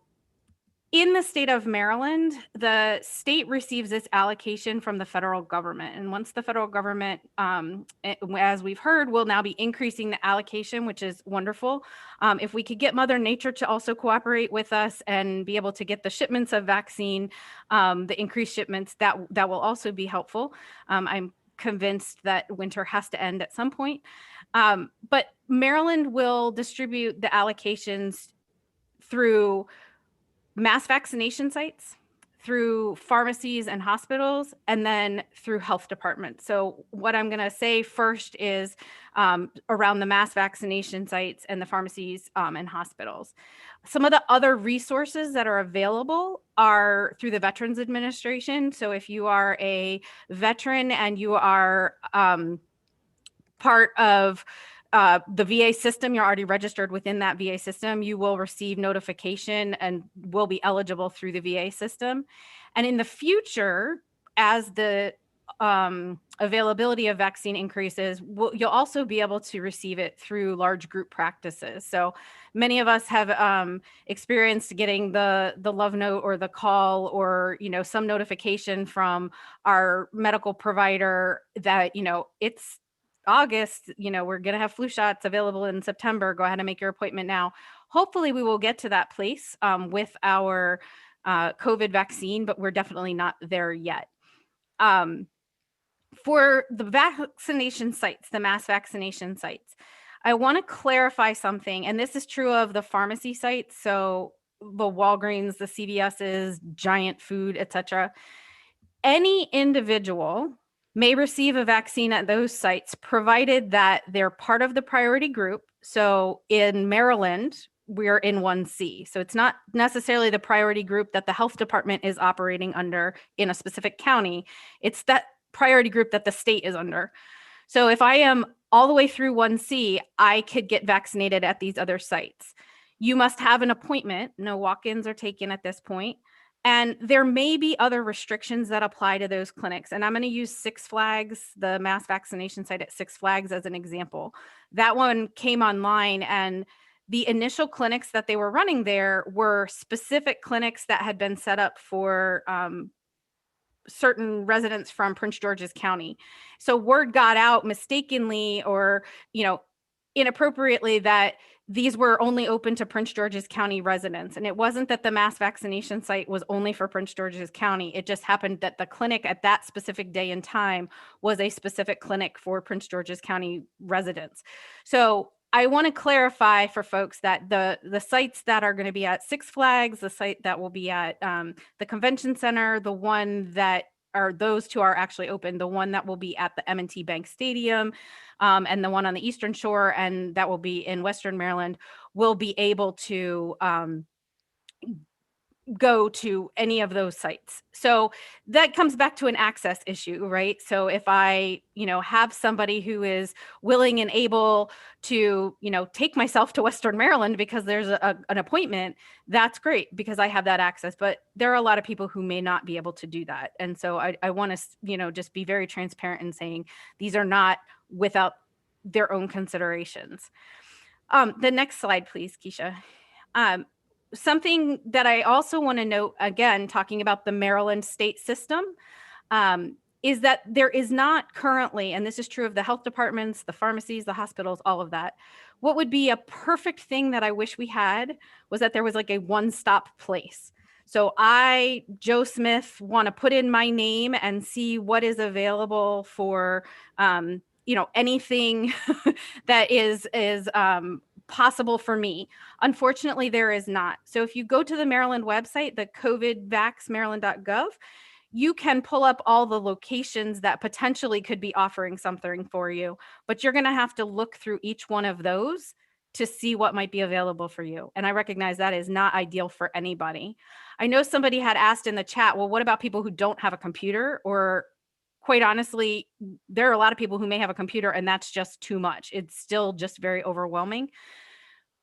in the state of Maryland, the state receives its allocation from the federal government. And once the federal government, as we've heard, will now be increasing the allocation, which is wonderful. If we could get Mother Nature to also cooperate with us and be able to get the shipments of vaccine, the increased shipments, that will also be helpful. I'm convinced that winter has to end at some point. But Maryland will distribute the allocations through mass vaccination sites, through pharmacies and hospitals, and then through health departments. So what I'm going to say first is around the mass vaccination sites and the pharmacies and hospitals. Some of the other resources that are available are through the Veterans Administration. So if you are a veteran and you are part of the VA system, you're already registered within that VA system, you will receive notification and will be eligible through the VA system. And in the future, as the availability of vaccine increases, you'll also be able to receive it through large group practices. So many of us have experienced getting the love note or the call or, some notification from our medical provider that, it's August, we're going to have flu shots available in September. Go ahead and make your appointment now. Hopefully we will get to that place with our COVID vaccine, but we're definitely not there yet. For the vaccination sites, the mass vaccination sites, I want to clarify something, and this is true of the pharmacy sites. So the Walgreens, the CVS's, Giant Food, etc. Any individual may receive a vaccine at those sites, provided that they're part of the priority group. So in Maryland, we're in 1C. So it's not necessarily the priority group that the health department is operating under in a specific county. It's that priority group that the state is under. So if I am all the way through 1C, I could get vaccinated at these other sites. You must have an appointment. No walk-ins are taken at this point. And there may be other restrictions that apply to those clinics. And I'm going to use Six Flags, the mass vaccination site at Six Flags, as an example. That one came online, and the initial clinics that they were running there were specific clinics that had been set up for certain residents from Prince George's County. So word got out mistakenly or, inappropriately that these were only open to Prince George's County residents. And it wasn't that the mass vaccination site was only for Prince George's County. It just happened that the clinic at that specific day and time was a specific clinic for Prince George's County residents. So I want to clarify for folks that the sites that are going to be at Six Flags, the site that will be at the convention center, the one that are those two are actually open, the one that will be at the M&T Bank Stadium, and the one on the Eastern Shore, and that will be in Western Maryland, will be able to go to any of those sites. So that comes back to an access issue, right? So if I, have somebody who is willing and able to, take myself to Western Maryland because there's an appointment, that's great because I have that access. But there are a lot of people who may not be able to do that. And so I want to, just be very transparent in saying these are not without their own considerations. The next slide, please, Keisha. Something that I also want to note, again, talking about the Maryland state system, is that there is not currently, and this is true of the health departments, the pharmacies, the hospitals, all of that. What would be a perfect thing that I wish we had was that there was like a one-stop place. So I, Joe Smith, want to put in my name and see what is available for, anything that is possible for me. Unfortunately, there is not. So if you go to the Maryland website, the covidvaxmaryland.gov, you can pull up all the locations that potentially could be offering something for you, but you're going to have to look through each one of those to see what might be available for you. And I recognize that is not ideal for anybody. I know somebody had asked in the chat, well, what about people who don't have a computer? Or quite honestly, there are a lot of people who may have a computer and that's just too much. It's still just very overwhelming.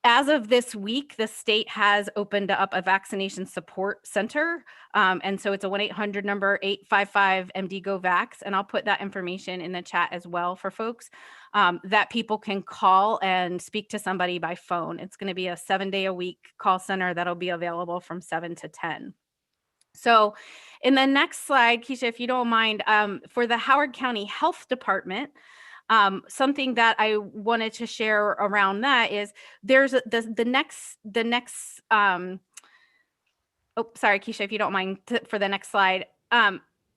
As of this week, the state has opened up a vaccination support center. And so it's a 1-800 number, 855-MD-GO-VAX. And I'll put that information in the chat as well for folks that people can call and speak to somebody by phone. It's going to be a 7-day-a-week call center that'll be available from 7 to 10. So in the next slide, Keisha, if you don't mind, for the Howard County Health Department, something that I wanted to share around that is there's the next oh, sorry, Keisha, if you don't mind for the next slide.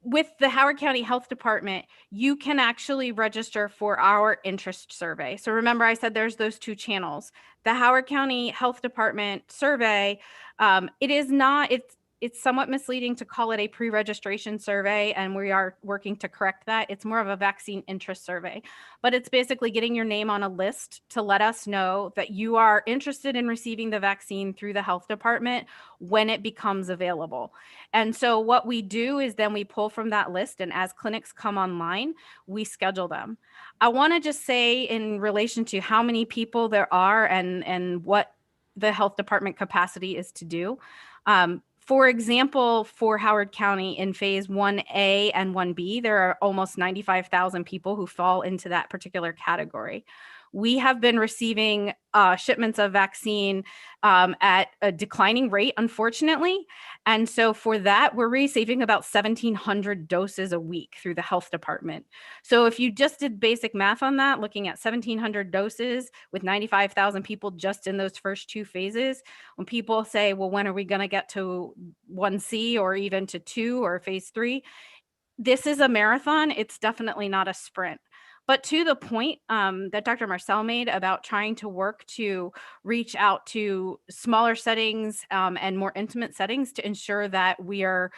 With the Howard County Health Department, you can actually register for our interest survey. So remember, I said there's those two channels. The Howard County Health Department survey, it's somewhat misleading to call it a pre-registration survey, and we are working to correct that. It's more of a vaccine interest survey, but it's basically getting your name on a list to let us know that you are interested in receiving the vaccine through the health department when it becomes available. And so what we do is then we pull from that list, and as clinics come online, we schedule them. I want to just say in relation to how many people there are and what the health department capacity is to do. For example, for Howard County in phase 1A and 1B, there are almost 95,000 people who fall into that particular category. We have been receiving shipments of vaccine at a declining rate, unfortunately. And so for that, we're receiving about 1,700 doses a week through the health department. So if you just did basic math on that, looking at 1,700 doses with 95,000 people just in those first two phases, when people say, well, when are we going to get to 1C or even to 2 or phase 3? This is a marathon. It's definitely not a sprint. But to the point that Dr. Marcel made about trying to work to reach out to smaller settings and more intimate settings to ensure that we are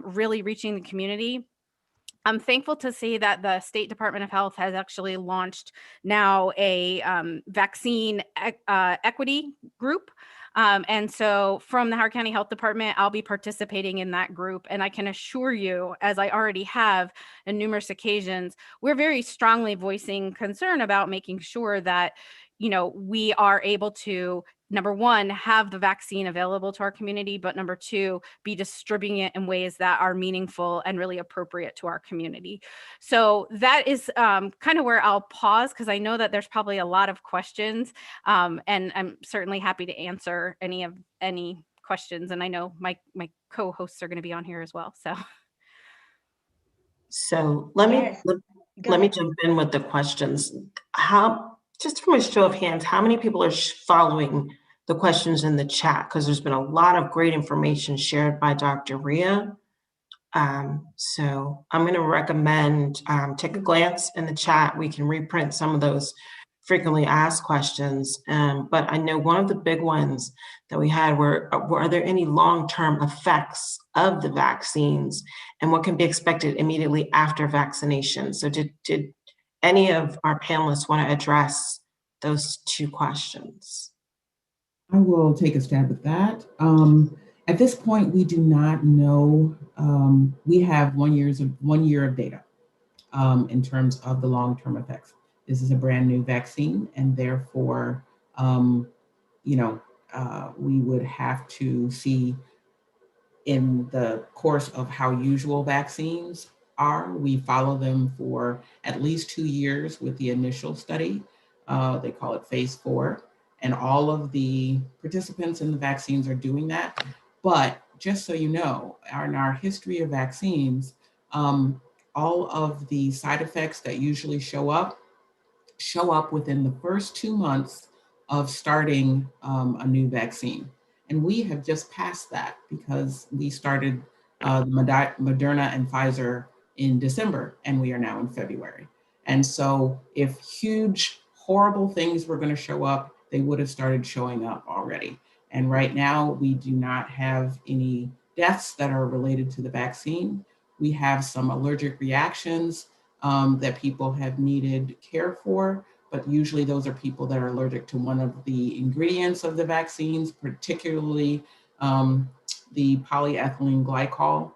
really reaching the community, I'm thankful to see that the State Department of Health has actually launched now a vaccine equity group. And so from the Howard County Health Department, I'll be participating in that group. And I can assure you, as I already have on numerous occasions, we're very strongly voicing concern about making sure that, you know, we are able to, number one, have the vaccine available to our community, but number two, be distributing it in ways that are meaningful and really appropriate to our community. So that is kind of where I'll pause, because I know that there's probably a lot of questions, and I'm certainly happy to answer any questions. And I know my co-hosts are going to be on here as well. So let me jump in with the questions. Just from a show of hands, how many people are following the questions in the chat? Because there's been a lot of great information shared by Dr. Ria. So I'm going to recommend take a glance in the chat. We can reprint some of those frequently asked questions. But I know one of the big ones that we had were there any long-term effects of the vaccines and what can be expected immediately after vaccination? So did any of our panelists want to address those two questions? I will take a stab at that. At this point, we do not know. We have 1 year of data in terms of the long-term effects. This is a brand new vaccine, and therefore, we would have to see in the course of how usual vaccines are. We follow them for at least 2 years with the initial study. They call it phase 4. And all of the participants in the vaccines are doing that. But just so you know, in our history of vaccines, all of the side effects that usually show up within the first 2 months of starting a new vaccine. And we have just passed that because we started Moderna and Pfizer in December, and we are now in February. And so if huge, horrible things were going to show up, they would have started showing up already. And right now, we do not have any deaths that are related to the vaccine. We have some allergic reactions that people have needed care for, but usually those are people that are allergic to one of the ingredients of the vaccines, particularly the polyethylene glycol.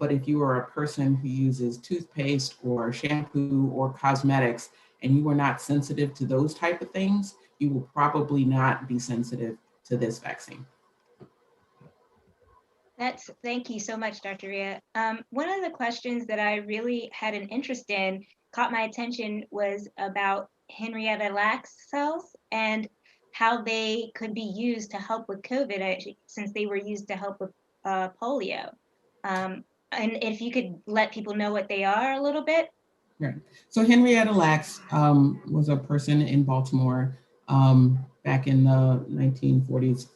But if you are a person who uses toothpaste or shampoo or cosmetics, and you are not sensitive to those type of things, you will probably not be sensitive to this vaccine. Thank you so much, Dr. Ria. One of the questions that I really had an interest in, caught my attention, was about Henrietta Lacks cells and how they could be used to help with COVID, since they were used to help with polio. And if you could let people know what they are a little bit. Right. So Henrietta Lacks was a person in Baltimore back in the 1940s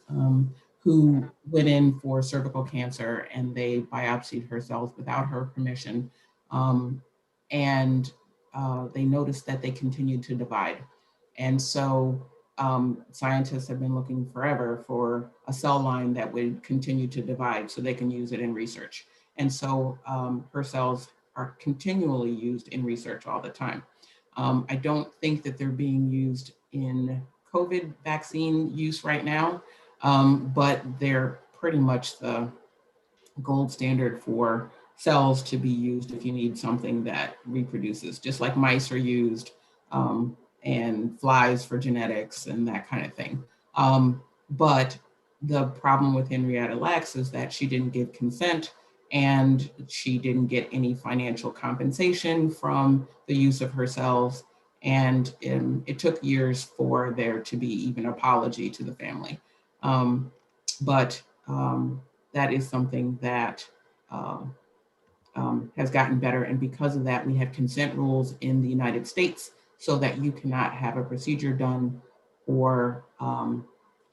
who went in for cervical cancer, and they biopsied her cells without her permission. And they noticed that they continued to divide. And so scientists have been looking forever for a cell line that would continue to divide so they can use it in research. And so her cells are continually used in research all the time. I don't think that they're being used in COVID vaccine use right now, but they're pretty much the gold standard for cells to be used if you need something that reproduces, just like mice are used and flies for genetics and that kind of thing. But the problem with Henrietta Lacks is that she didn't give consent, and she didn't get any financial compensation from the use of her cells. And it took years for there to be even apology to the family. But that is something that has gotten better. And because of that, we have consent rules in the United States so that you cannot have a procedure done or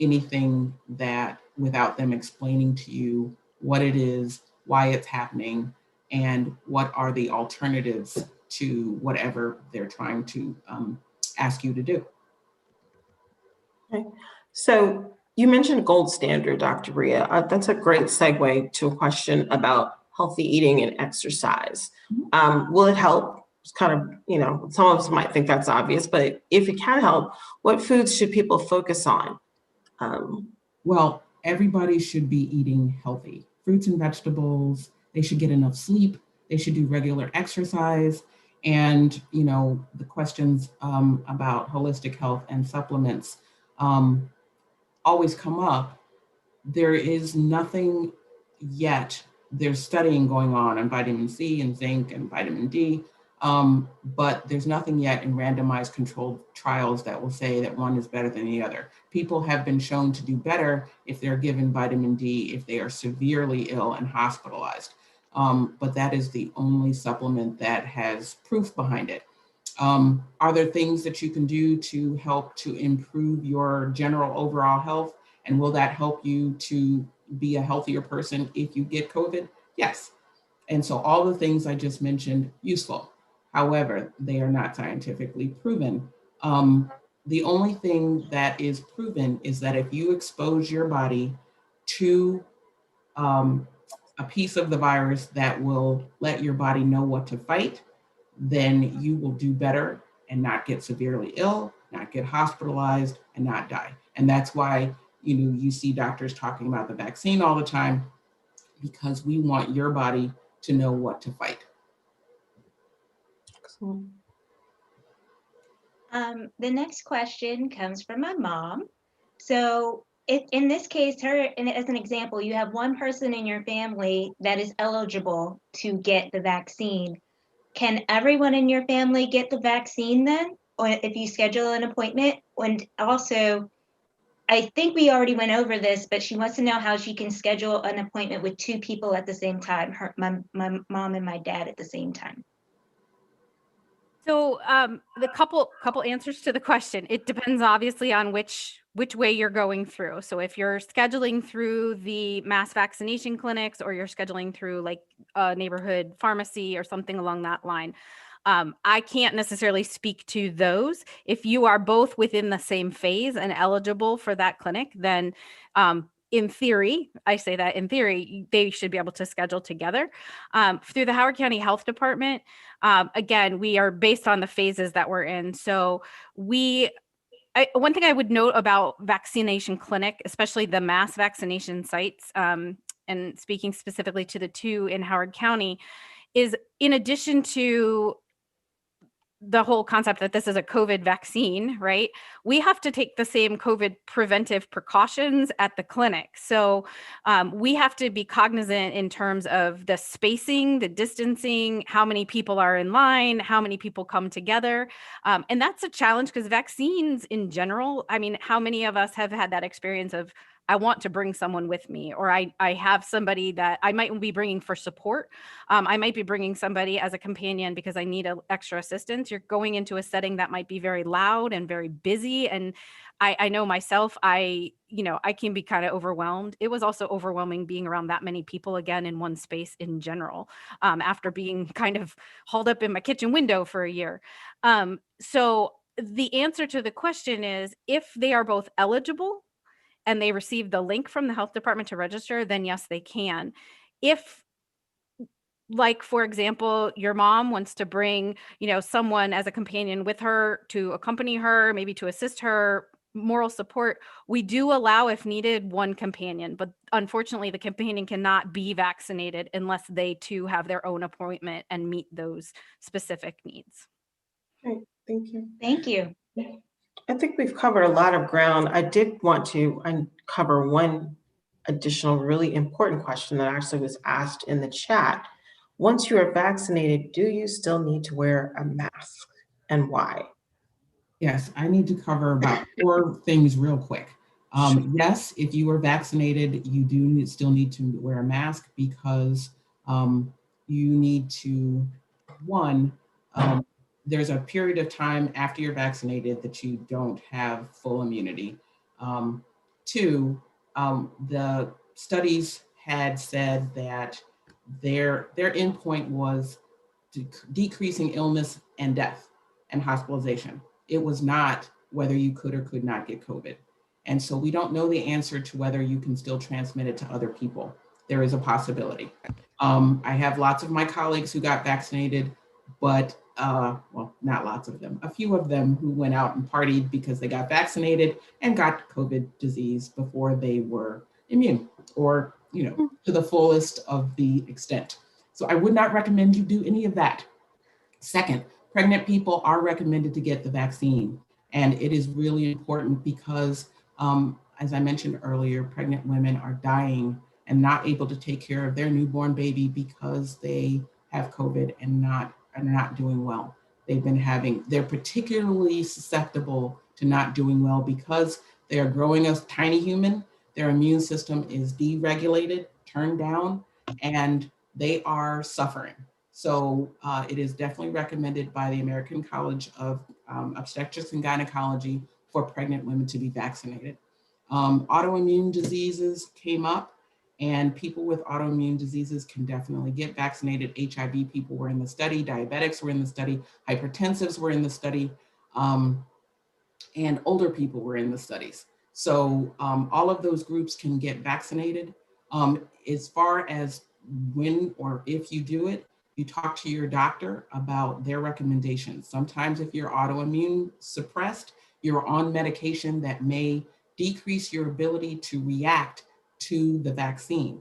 anything that without them explaining to you what it is, why it's happening, and what are the alternatives to whatever they're trying to ask you to do. Okay. So you mentioned gold standard, Dr. Ria. That's a great segue to a question about healthy eating and exercise. Will it help? It's kind of, some of us might think that's obvious, but if it can help, what foods should people focus on? Well, everybody should be eating healthy fruits and vegetables. They should get enough sleep. They should do regular exercise. And, the questions about holistic health and supplements always come up. There is nothing yet. There's studying going on vitamin C and zinc and vitamin D, but there's nothing yet in randomized controlled trials that will say that one is better than the other. People have been shown to do better if they're given vitamin D if they are severely ill and hospitalized. But that is the only supplement that has proof behind it. Are there things that you can do to help to improve your general overall health? And will that help you to be a healthier person if you get COVID? Yes. And so all the things I just mentioned, useful. However, they are not scientifically proven. The only thing that is proven is that if you expose your body to a piece of the virus that will let your body know what to fight, then you will do better and not get severely ill, not get hospitalized, and not die. And that's why you see doctors talking about the vaccine all the time, because we want your body to know what to fight. Excellent. The next question comes from my mom. So if in this case, as an example, you have one person in your family that is eligible to get the vaccine. Can everyone in your family get the vaccine then? Or if you schedule an appointment? And also, I think we already went over this, but she wants to know how she can schedule an appointment with two people at the same time, my mom and my dad at the same time. So the couple answers to the question. It depends obviously on which way you're going through. So if you're scheduling through the mass vaccination clinics, or you're scheduling through like a neighborhood pharmacy or something along that line, I can't necessarily speak to those. If you are both within the same phase and eligible for that clinic, then in theory, I say that in theory, they should be able to schedule together. Through the Howard County Health Department, again, we are based on the phases that we're in. So one thing I would note about vaccination clinic, especially the mass vaccination sites, and speaking specifically to the 2 in Howard County, is in addition to the whole concept that this is a COVID vaccine, right? We have to take the same COVID preventive precautions at the clinic. So we have to be cognizant in terms of the spacing, the distancing, how many people are in line, how many people come together. And that's a challenge because vaccines in general, I mean, how many of us have had that experience of, I want to bring someone with me, or I have somebody that I might be bringing for support. I might be bringing somebody as a companion because I need extra assistance. You're going into a setting that might be very loud and very busy. And I know myself, I can be kind of overwhelmed. It was also overwhelming being around that many people again in one space in general, after being kind of hauled up in my kitchen window for a year. So the answer to the question is, if they are both eligible and they receive the link from the health department to register, then yes, they can. If, like, for example, your mom wants to bring, someone as a companion with her to accompany her, maybe to assist her, moral support, we do allow, if needed, one companion, but unfortunately the companion cannot be vaccinated unless they too have their own appointment and meet those specific needs. Okay, thank you. Thank you. I think we've covered a lot of ground. I did want to uncover one additional really important question that actually was asked in the chat. Once you are vaccinated, do you still need to wear a mask, and why? Yes, I need to cover about 4 things real quick. Yes, if you are vaccinated, you do still need to wear a mask because you need to, one, there's a period of time after you're vaccinated that you don't have full immunity. 2, the studies had said that their endpoint was decreasing illness and death and hospitalization. It was not whether you could or could not get COVID. And so we don't know the answer to whether you can still transmit it to other people. There is a possibility. I have lots of my colleagues who got vaccinated, but well, not lots of them, a few of them who went out and partied because they got vaccinated and got COVID disease before they were immune, or, to the fullest of the extent. So I would not recommend you do any of that. Second, pregnant people are recommended to get the vaccine. And it is really important because, as I mentioned earlier, pregnant women are dying and not able to take care of their newborn baby because they have COVID and are not doing well. They're particularly susceptible to not doing well because they are growing a tiny human. Their immune system is deregulated, turned down, and they are suffering. So it is definitely recommended by the American College of Obstetrics and Gynecology for pregnant women to be vaccinated. Autoimmune diseases came up, and people with autoimmune diseases can definitely get vaccinated. HIV people were in the study, diabetics were in the study, hypertensives were in the study, and older people were in the studies. So all of those groups can get vaccinated. As far as when or if you do it, you talk to your doctor about their recommendations. Sometimes if you're autoimmune suppressed, you're on medication that may decrease your ability to react to the vaccine.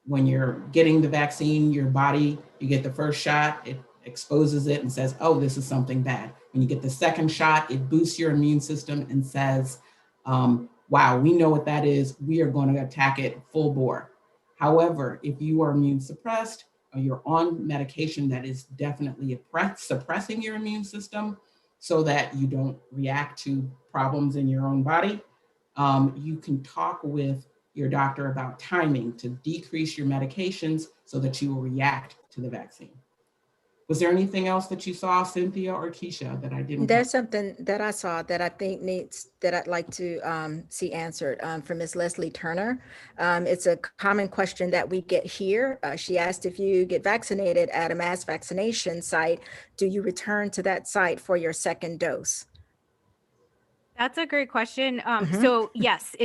When you're getting the vaccine, your body, you get the first shot, it exposes it and says, oh, this is something bad. When you get the second shot, it boosts your immune system and says, wow, we know what that is. We are going to attack it full bore. However, if you are immune suppressed, or you're on medication that is definitely suppressing your immune system so that you don't react to problems in your own body, you can talk with your doctor about timing to decrease your medications so that you will react to the vaccine. Was there anything else that you saw, Cynthia or Keisha, that I didn't? There's something that I saw that I think that I'd like to see answered from Ms. Leslie Turner. It's a common question that we get here. She asked, if you get vaccinated at a mass vaccination site, do you return to that site for your second dose? That's a great question. Mhm. So yes,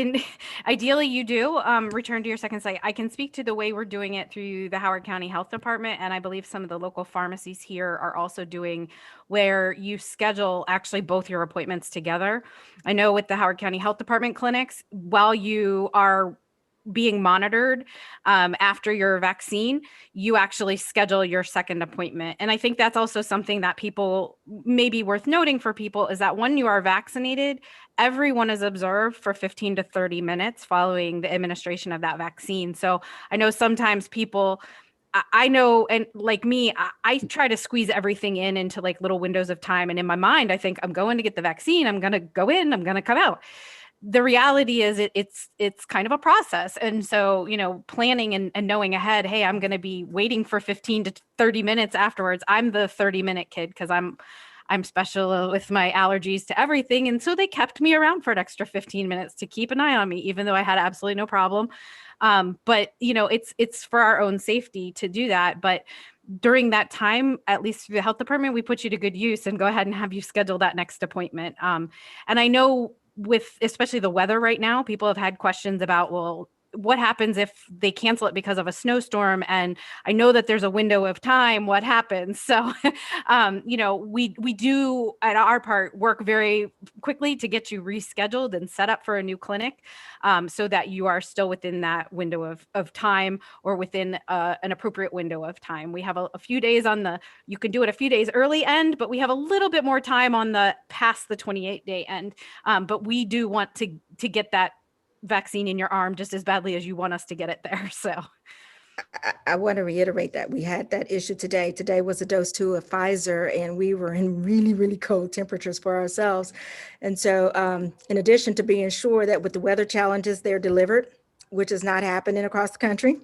ideally you do return to your second site. I can speak to the way we're doing it through the Howard County Health Department, and I believe some of the local pharmacies here are also doing where you schedule actually both your appointments together. I know with the Howard County Health Department clinics, while you are being monitored after your vaccine, you actually schedule your second appointment. And I think that's also something that people may be worth noting for people is that when you are vaccinated, everyone is observed for 15 to 30 minutes following the administration of that vaccine. So I know sometimes people, I know, and like me, I try to squeeze everything into like little windows of time. And in my mind, I think I'm going to get the vaccine. I'm going to go in, I'm going to come out. The reality is it's kind of a process. And so, planning and knowing ahead, hey, I'm going to be waiting for 15 to 30 minutes afterwards. I'm the 30-minute kid because I'm special with my allergies to everything. And so they kept me around for an extra 15 minutes to keep an eye on me, even though I had absolutely no problem. But it's for our own safety to do that. But during that time, at least through the health department, we put you to good use and go ahead and have you schedule that next appointment. And I know with especially the weather right now, people have had questions about, well, what happens if they cancel it because of a snowstorm? And I know that there's a window of time. What happens? So, we do at our part work very quickly to get you rescheduled and set up for a new clinic, so that you are still within that window of time or within an appropriate window of time. We have a few days you can do it a few days early end, but we have a little bit more time on the past the 28-day end. But we do want to get that vaccine in your arm just as badly as you want us to get it there. So I want to reiterate that we had that issue today. Today was a dose 2 of Pfizer, and we were in really, really cold temperatures for ourselves. And so in addition to being sure that with the weather challenges, they're delivered, which is not happening across the country,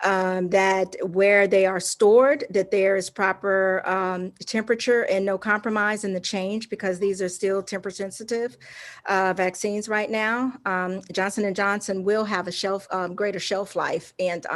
that where they are stored, that there is proper temperature and no compromise in the change, because these are still temperature sensitive vaccines right now. Johnson & Johnson will have a greater shelf life and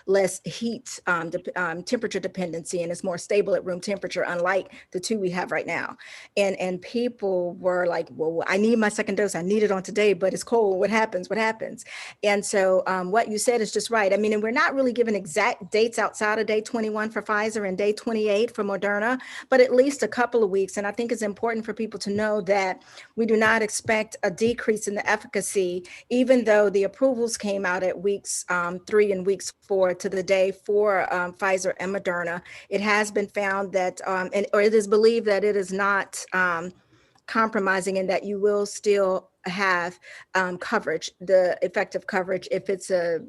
less heat temperature dependency, and it's more stable at room temperature, unlike the 2 we have right now. And people were like, well, I need my second dose. I need it on today, but it's cold. What happens? What happens? And so what you said is just right. I mean, and we're not really given exact dates outside of day 21 for Pfizer and day 28 for Moderna, but at least a couple of weeks. And I think it's important for people to know that we do not expect a decrease in the efficacy, even though the approvals came out at weeks 3 and weeks 4 to the day for Pfizer and Moderna. It has been found that, or it is believed that it is not compromising, and that you will still have coverage, the effective coverage, if it's a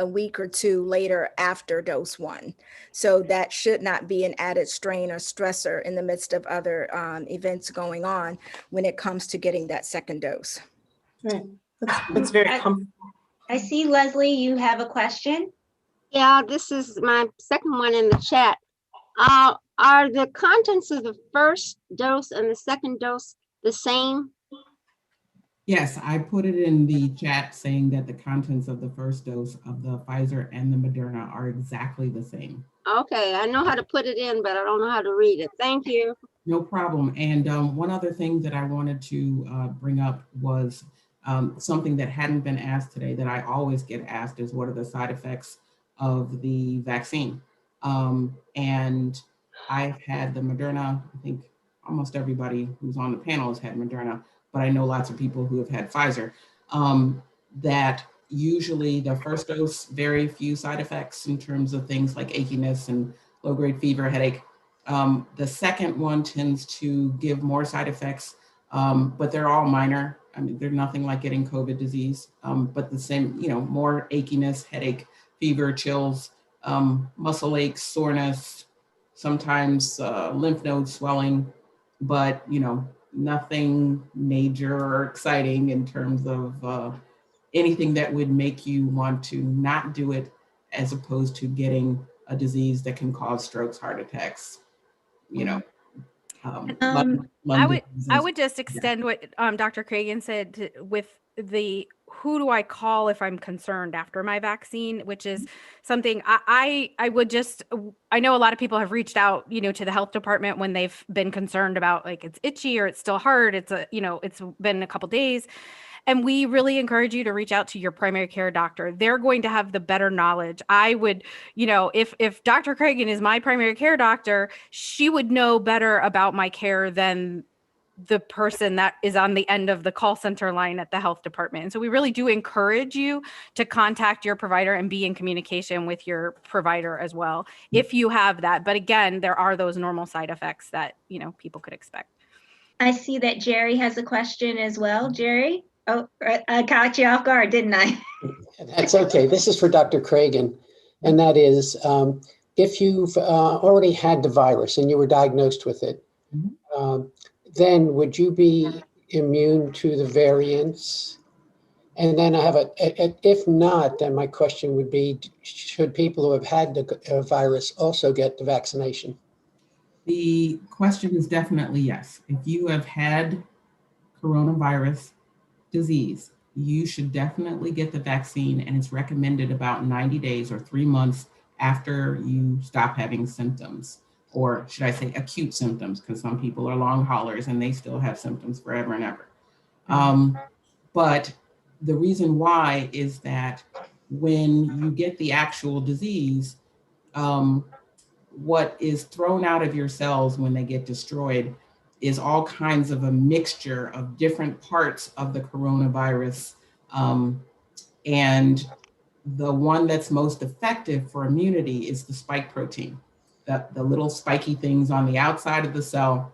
week or 2 later after dose 1. So that should not be an added strain or stressor in the midst of other events going on when it comes to getting that second dose. Right. That's very comfortable. I see, Leslie, you have a question. Yeah, this is my second one in the chat. Are the contents of the first dose and the second dose the same? Yes, I put it in the chat saying that the contents of the first dose of the Pfizer and the Moderna are exactly the same. Okay, I know how to put it in, but I don't know how to read it. Thank you. No problem. And one other thing that I wanted to bring up was something that hadn't been asked today that I always get asked is, what are the side effects of the vaccine? And I've had the Moderna. I think almost everybody who's on the panel has had Moderna, but I know lots of people who have had Pfizer, that usually the first dose, very few side effects in terms of things like achiness and low-grade fever, headache. The second one tends to give more side effects, but they're all minor. I mean, they're nothing like getting COVID disease, but the same, more achiness, headache, fever, chills, muscle aches, soreness, sometimes lymph node swelling, but, nothing major or exciting in terms of anything that would make you want to not do it, as opposed to getting a disease that can cause strokes, heart attacks, I would just extend what Dr. Cragen said with the who do I call if I'm concerned after my vaccine, which is something I would just, I know a lot of people have reached out, to the health department when they've been concerned about like it's itchy or it's still hard. It's it's been a couple days. And we really encourage you to reach out to your primary care doctor. They're going to have the better knowledge. I would, if Dr. Cragen is my primary care doctor, she would know better about my care than the person that is on the end of the call center line at the health department. And so we really do encourage you to contact your provider and be in communication with your provider as well, if you have that. But again, there are those normal side effects that, people could expect. I see that Jerry has a question as well. Jerry? Oh, I caught you off guard, didn't I? That's okay. This is for Dr. Cragen. And that is, if you've already had the virus and you were diagnosed with it, then would you be immune to the variants? And then I have if not, then my question would be, should people who have had the virus also get the vaccination? The question is definitely yes. If you have had coronavirus disease, you should definitely get the vaccine, and it's recommended about 90 days or 3 months after you stop having symptoms, or should I say acute symptoms, because some people are long haulers and they still have symptoms forever and ever. But the reason why is that when you get the actual disease, what is thrown out of your cells when they get destroyed is all kinds of a mixture of different parts of the coronavirus. And the one that's most effective for immunity is the spike protein, the little spiky things on the outside of the cell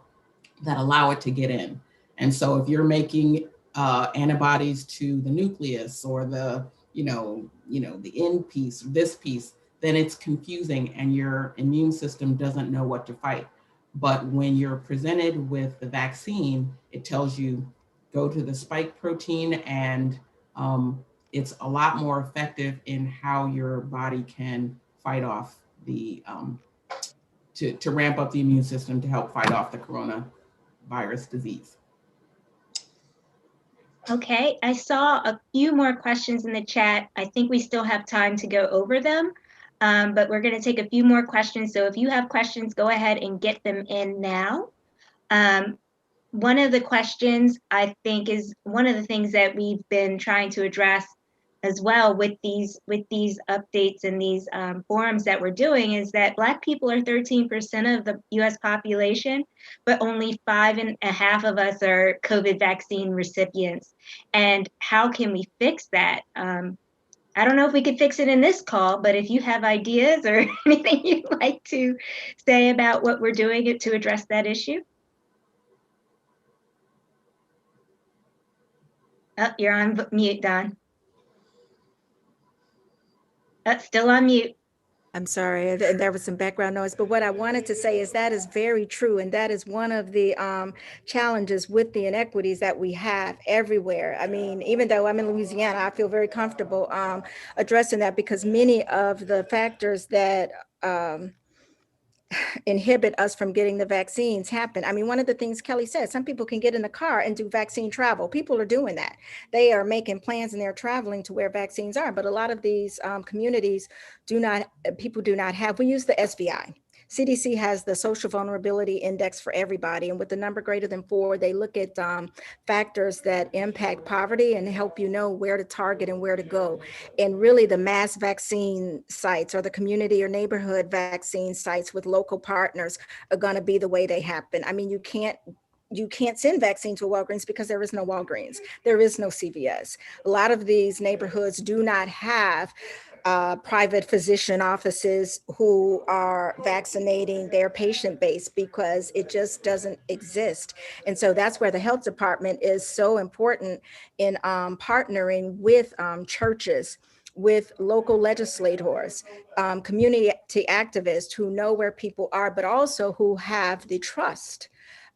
that allow it to get in. And so if you're making antibodies to the nucleus or the end piece, this piece, then it's confusing and your immune system doesn't know what to fight. But when you're presented with the vaccine, it tells you go to the spike protein, and it's a lot more effective in how your body can fight off the, to ramp up the immune system to help fight off the coronavirus disease. Okay, I saw a few more questions in the chat. I think we still have time to go over them. But we're going to take a few more questions. So if you have questions, go ahead and get them in now. One of the questions I think is one of the things that we've been trying to address as well with these updates and these forums that we're doing is that Black people are 13% of the US population, but only 5.5 of us are COVID vaccine recipients. And how can we fix that? I don't know if we could fix it in this call, but if you have ideas or anything you'd like to say about what we're doing to address that issue. Oh, you're on mute, Don. Oh, still on mute. I'm sorry, there was some background noise, but what I wanted to say is that is very true. And that is one of the challenges with the inequities that we have everywhere. I mean, even though I'm in Louisiana, I feel very comfortable addressing that because many of the factors that inhibit us from getting the vaccines happen. I mean, one of the things Kelly said, some people can get in the car and do vaccine travel. People are doing that. They are making plans and they're traveling to where vaccines are. But a lot of these communities people do not have, we use the SVI. CDC has the social vulnerability index for everybody. And with the number greater than 4, they look at factors that impact poverty and help you know where to target and where to go. And really the mass vaccine sites or the community or neighborhood vaccine sites with local partners are going to be the way they happen. I mean, you can't send vaccine to Walgreens because there is no Walgreens. There is no CVS. A lot of these neighborhoods do not have private physician offices who are vaccinating their patient base because it just doesn't exist. And so that's where the health department is so important in partnering with churches, with local legislators, community activists who know where people are, but also who have the trust.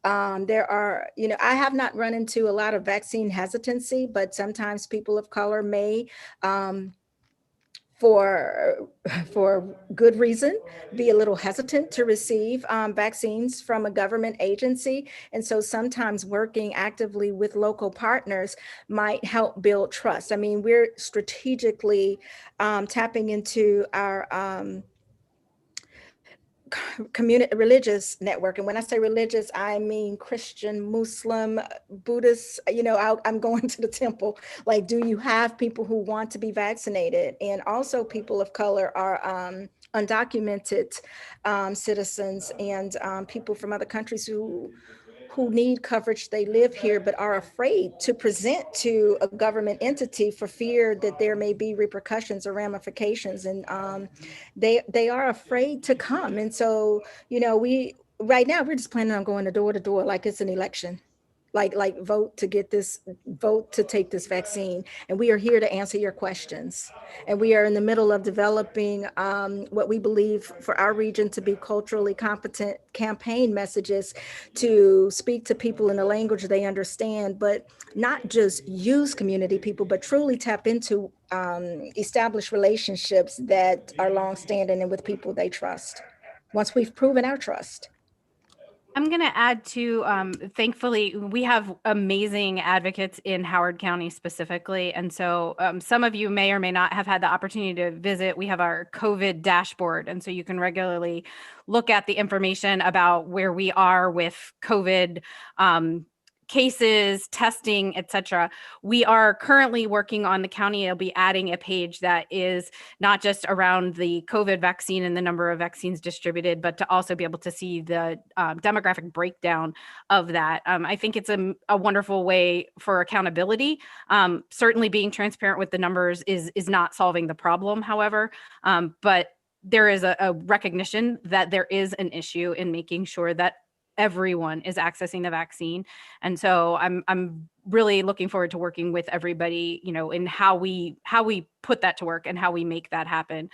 There are, I have not run into a lot of vaccine hesitancy, but sometimes people of color may for good reason, be a little hesitant to receive vaccines from a government agency. And so sometimes working actively with local partners might help build trust. I mean, we're strategically tapping into our community religious network. And when I say religious, I mean Christian, Muslim, Buddhist, I'm going to the temple. Like, do you have people who want to be vaccinated? And also people of color are undocumented citizens and people from other countries who need coverage. They live here, but are afraid to present to a government entity for fear that there may be repercussions or ramifications. And they are afraid to come. And so, right now we're just planning on going door to door like it's an election. Like vote to take this vaccine. And we are here to answer your questions. And we are in the middle of developing what we believe for our region to be culturally competent campaign messages to speak to people in a language they understand, but not just use community people, but truly tap into established relationships that are longstanding and with people they trust once we've proven our trust. I'm going to add to, thankfully, we have amazing advocates in Howard County specifically. And so some of you may or may not have had the opportunity to visit. We have our COVID dashboard. And so you can regularly look at the information about where we are with COVID cases, testing, et cetera. We are currently working on, the county will be adding a page that is not just around the COVID vaccine and the number of vaccines distributed, but to also be able to see the demographic breakdown of that. I think it's a wonderful way for accountability. Certainly being transparent with the numbers is not solving the problem, however, but there is a recognition that there is an issue in making sure that everyone is accessing the vaccine. And so I'm really looking forward to working with everybody, in how we put that to work and how we make that happen,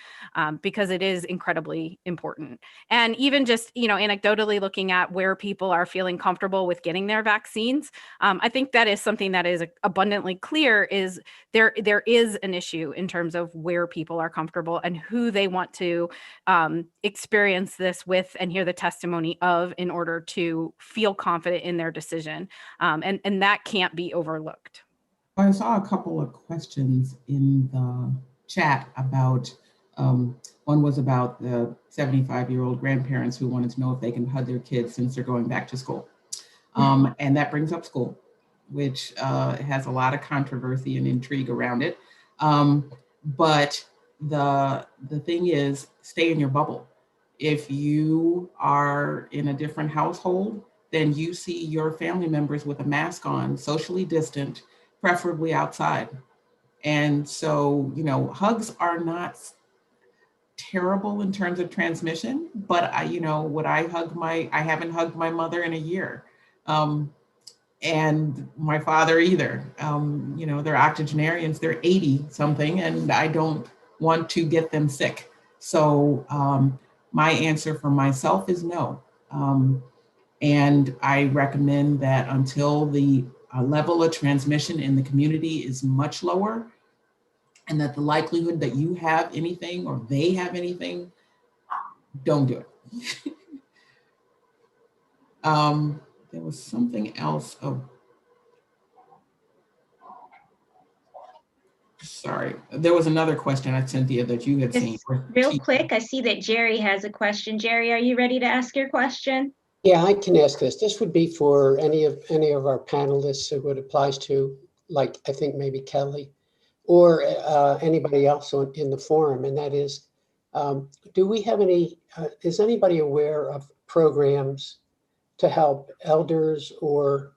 because it is incredibly important. And even just, anecdotally looking at where people are feeling comfortable with getting their vaccines, I think that is something that is abundantly clear is there is an issue in terms of where people are comfortable and who they want to experience this with and hear the testimony of in order to feel confident in their decision. And that can't be overlooked. I saw a couple of questions in the chat about, one was about the 75-year-old grandparents who wanted to know if they can hug their kids since they're going back to school. And that brings up school, which has a lot of controversy and intrigue around it. But the thing is, stay in your bubble. If you are in a different household, then you see your family members with a mask on, socially distant, preferably outside. And so, hugs are not terrible in terms of transmission, but I haven't hugged my mother in a year. And my father either. They're octogenarians, they're 80 something, and I don't want to get them sick. So my answer for myself is no. And I recommend that until the level of transmission in the community is much lower, and that the likelihood that you have anything or they have anything, don't do it. There was something else. Sorry, there was another question, Cynthia, that you had seen. Real quick, I see that Jerry has a question. Jerry, are you ready to ask your question? Yeah, I can ask this. This would be for any of our panelists who it applies to, like I think maybe Kelly, or anybody else in the forum. And that is, do we have any? Is anybody aware of programs to help elders or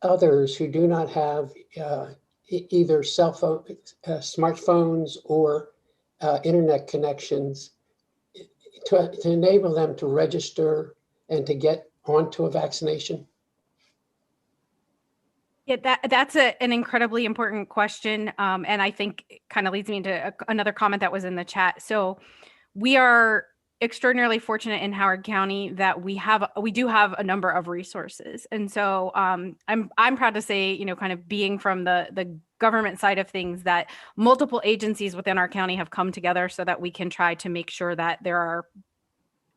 others who do not have either cell phone, smartphones, or internet connections, to enable them to register and to get onto a vaccination? Yeah, that's an incredibly important question. And I think it kind of leads me into another comment that was in the chat. So we are extraordinarily fortunate in Howard County that we do have a number of resources. And so I'm proud to say, kind of being from the government side of things, that multiple agencies within our county have come together so that we can try to make sure that there are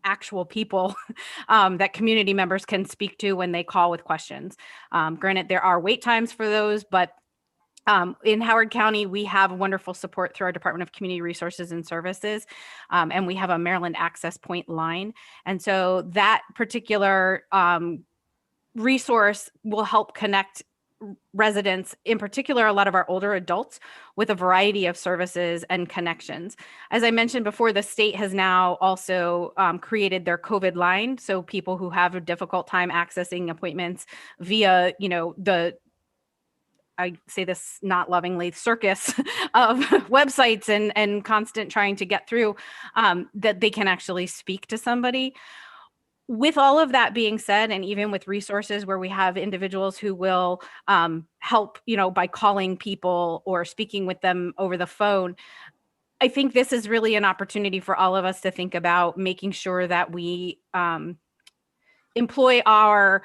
actual people that community members can speak to when they call with questions. Granted, there are wait times for those, but in Howard County, we have wonderful support through our Department of Community Resources and Services, and we have a Maryland Access Point line. And so that particular resource will help connect residents, in particular, a lot of our older adults, with a variety of services and connections. As I mentioned before, the state has now also created their COVID line. So people who have a difficult time accessing appointments via, I say this not lovingly, circus of websites and constant trying to get through, that they can actually speak to somebody. With all of that being said, and even with resources where we have individuals who will help, by calling people or speaking with them over the phone, I think this is really an opportunity for all of us to think about making sure that we employ our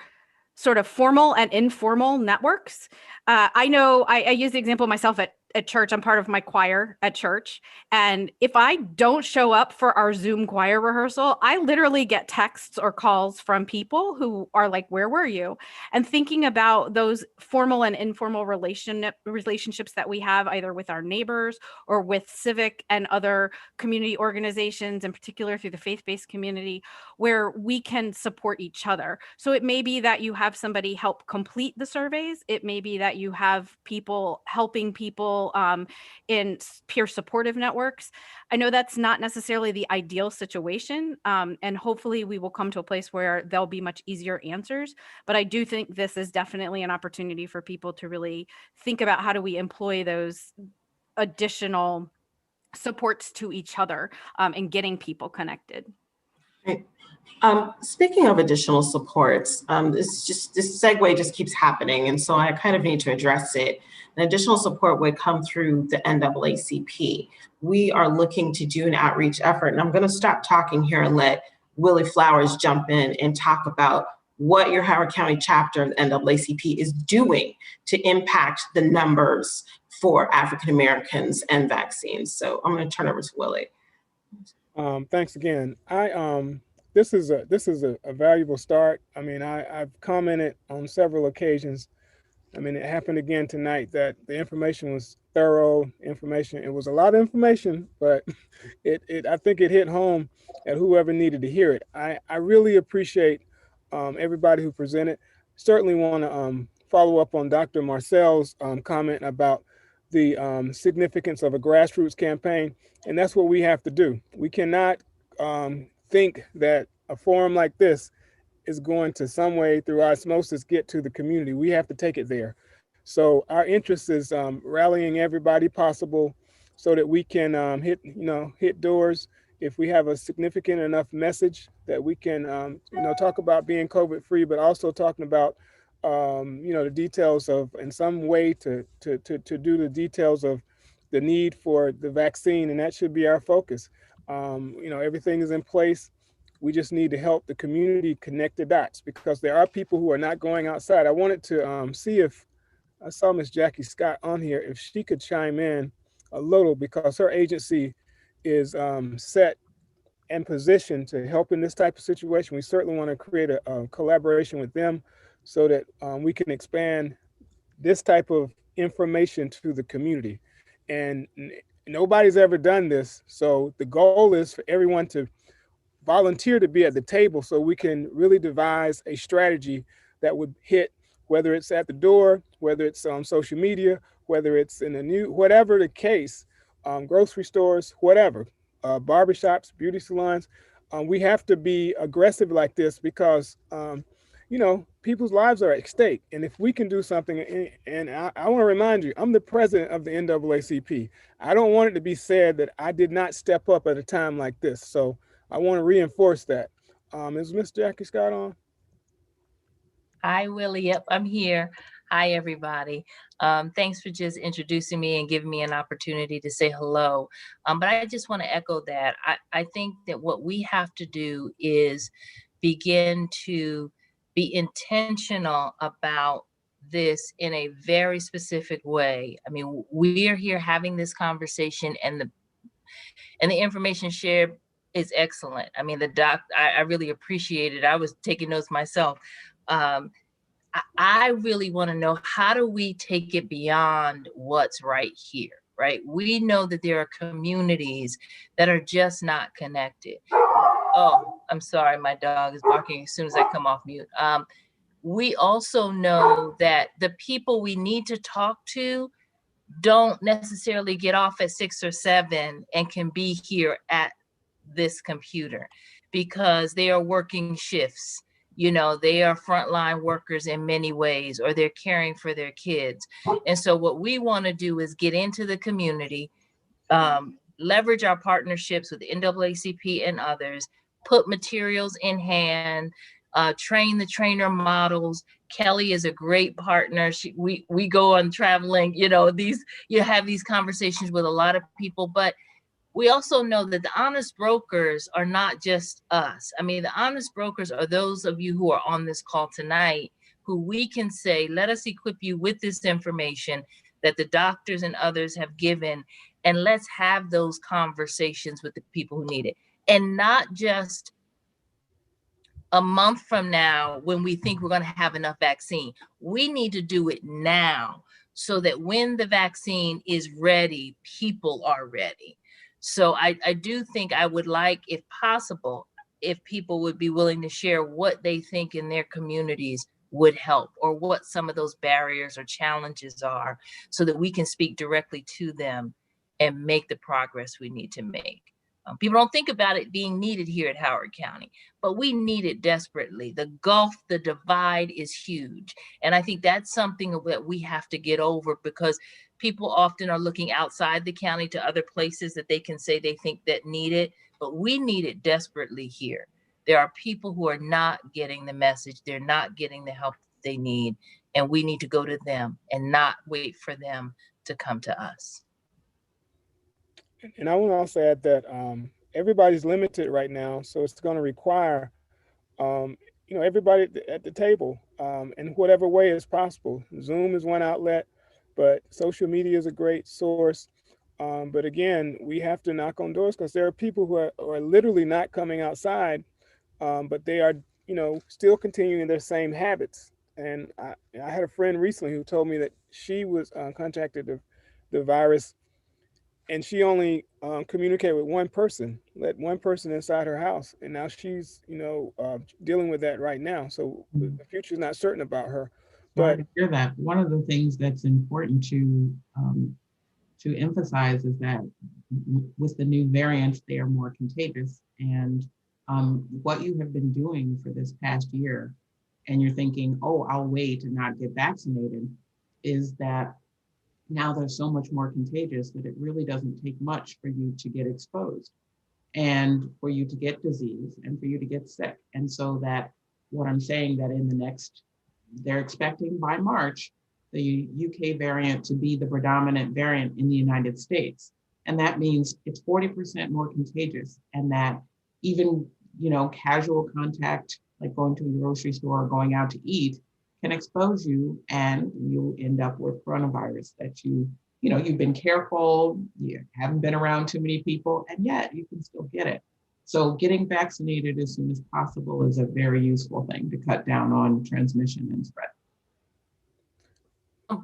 sort of formal and informal networks. I know I use the example myself at church. I'm part of my choir at church. And if I don't show up for our Zoom choir rehearsal, I literally get texts or calls from people who are like, where were you? And thinking about those formal and informal relationships that we have either with our neighbors or with civic and other community organizations, in particular through the faith-based community, where we can support each other. So it may be that you have somebody help complete the surveys. It may be that you have people helping people in peer supportive networks. I know that's not necessarily the ideal situation, and hopefully we will come to a place where there'll be much easier answers. But I do think this is definitely an opportunity for people to really think about how do we employ those additional supports to each other and getting people connected. Right. Speaking of additional supports, this segue just keeps happening, and so I kind of need to address it. An additional support would come through the NAACP. We are looking to do an outreach effort, and I'm going to stop talking here and let Willie Flowers jump in and talk about what your Howard County chapter of the NAACP is doing to impact the numbers for African Americans and vaccines. So I'm going to turn over to Willie. Thanks again. This is a valuable start. I mean, I've commented on several occasions. I mean, it happened again tonight that the information was thorough information. It was a lot of information, but I think it hit home at whoever needed to hear it. I really appreciate everybody who presented. Certainly want to follow up on Dr. Marcel's comment about the significance of a grassroots campaign, and that's what we have to do. We cannot think that a forum like this is going to some way through osmosis get to the community. We have to take it there. So our interest is rallying everybody possible so that we can hit doors. If we have a significant enough message that we can talk about being COVID free, but also talking about the details of, in some way to do the details of the need for the vaccine, and that should be our focus. Everything is in place. We just need to help the community connect the dots, because there are people who are not going outside. I wanted to see if I saw Miss Jackie Scott on here, if she could chime in a little, because her agency is set and positioned to help in this type of situation. We certainly want to create a collaboration with them so that we can expand this type of information to the community. And nobody's ever done this. So the goal is for everyone to volunteer to be at the table so we can really devise a strategy that would hit, whether it's at the door, whether it's on social media, whether it's in the news, whatever the case, grocery stores, whatever, barbershops, beauty salons. We have to be aggressive like this because, people's lives are at stake. And if we can do something, and I want to remind you, I'm the president of the NAACP. I don't want it to be said that I did not step up at a time like this. So I want to reinforce that. Is Miss Jackie Scott on? Hi, Willie. Yep, I'm here. Hi, everybody. Thanks for just introducing me and giving me an opportunity to say hello. But I just want to echo that. I think that what we have to do is begin to be intentional about this in a very specific way. I mean, we are here having this conversation, and the information shared is excellent. I mean, I really appreciate it. I was taking notes myself. I really want to know, how do we take it beyond what's right here, right? We know that there are communities that are just not connected. Oh, I'm sorry, my dog is barking as soon as I come off mute. We also know that the people we need to talk to don't necessarily get off at 6 or 7 and can be here at this computer, because they are working shifts. You know, they are frontline workers in many ways, or they're caring for their kids. And so what we want to do is get into the community, leverage our partnerships with NAACP and others, put materials in hand, train the trainer models. Kelly is a great partner. We go on traveling, you know, you have these conversations with a lot of people, but we also know that the honest brokers are not just us. I mean, the honest brokers are those of you who are on this call tonight, who we can say, let us equip you with this information that the doctors and others have given, and let's have those conversations with the people who need it. And not just a month from now when we think we're going to have enough vaccine. We need to do it now, so that when the vaccine is ready, people are ready. So I do think I would like, if possible, if people would be willing to share what they think in their communities would help, or what some of those barriers or challenges are, so that we can speak directly to them and make the progress we need to make. People don't think about it being needed here at Howard County, but we need it desperately. The gulf, the divide is huge. And I think that's something that we have to get over, because people often are looking outside the county to other places that they can say they think that need it, but we need it desperately here. There are people who are not getting the message. They're not getting the help they need, and we need to go to them and not wait for them to come to us. And I want to also add that everybody's limited right now, so it's going to require, everybody at the table in whatever way is possible. Zoom is one outlet, but social media is a great source. But again, we have to knock on doors, because there are people who are literally not coming outside, but they are, still continuing their same habits. And I had a friend recently who told me that she was contacted the virus, and she only communicated with one person, let one person inside her house. And now she's, dealing with that right now. So the future is not certain about her. But to hear that, one of the things that's important to emphasize is that with the new variants, they are more contagious. And what you have been doing for this past year, and you're thinking, oh, I'll wait and not get vaccinated, is that now they're so much more contagious that it really doesn't take much for you to get exposed, and for you to get disease, and for you to get sick. And so that what I'm saying, that in the next, they're expecting by March, the UK variant to be the predominant variant in the United States. And that means it's 40% more contagious, and that even, casual contact, like going to a grocery store or going out to eat, can expose you, and you end up with coronavirus that you've been careful, you haven't been around too many people, and yet you can still get it. So getting vaccinated as soon as possible is a very useful thing to cut down on transmission and spread.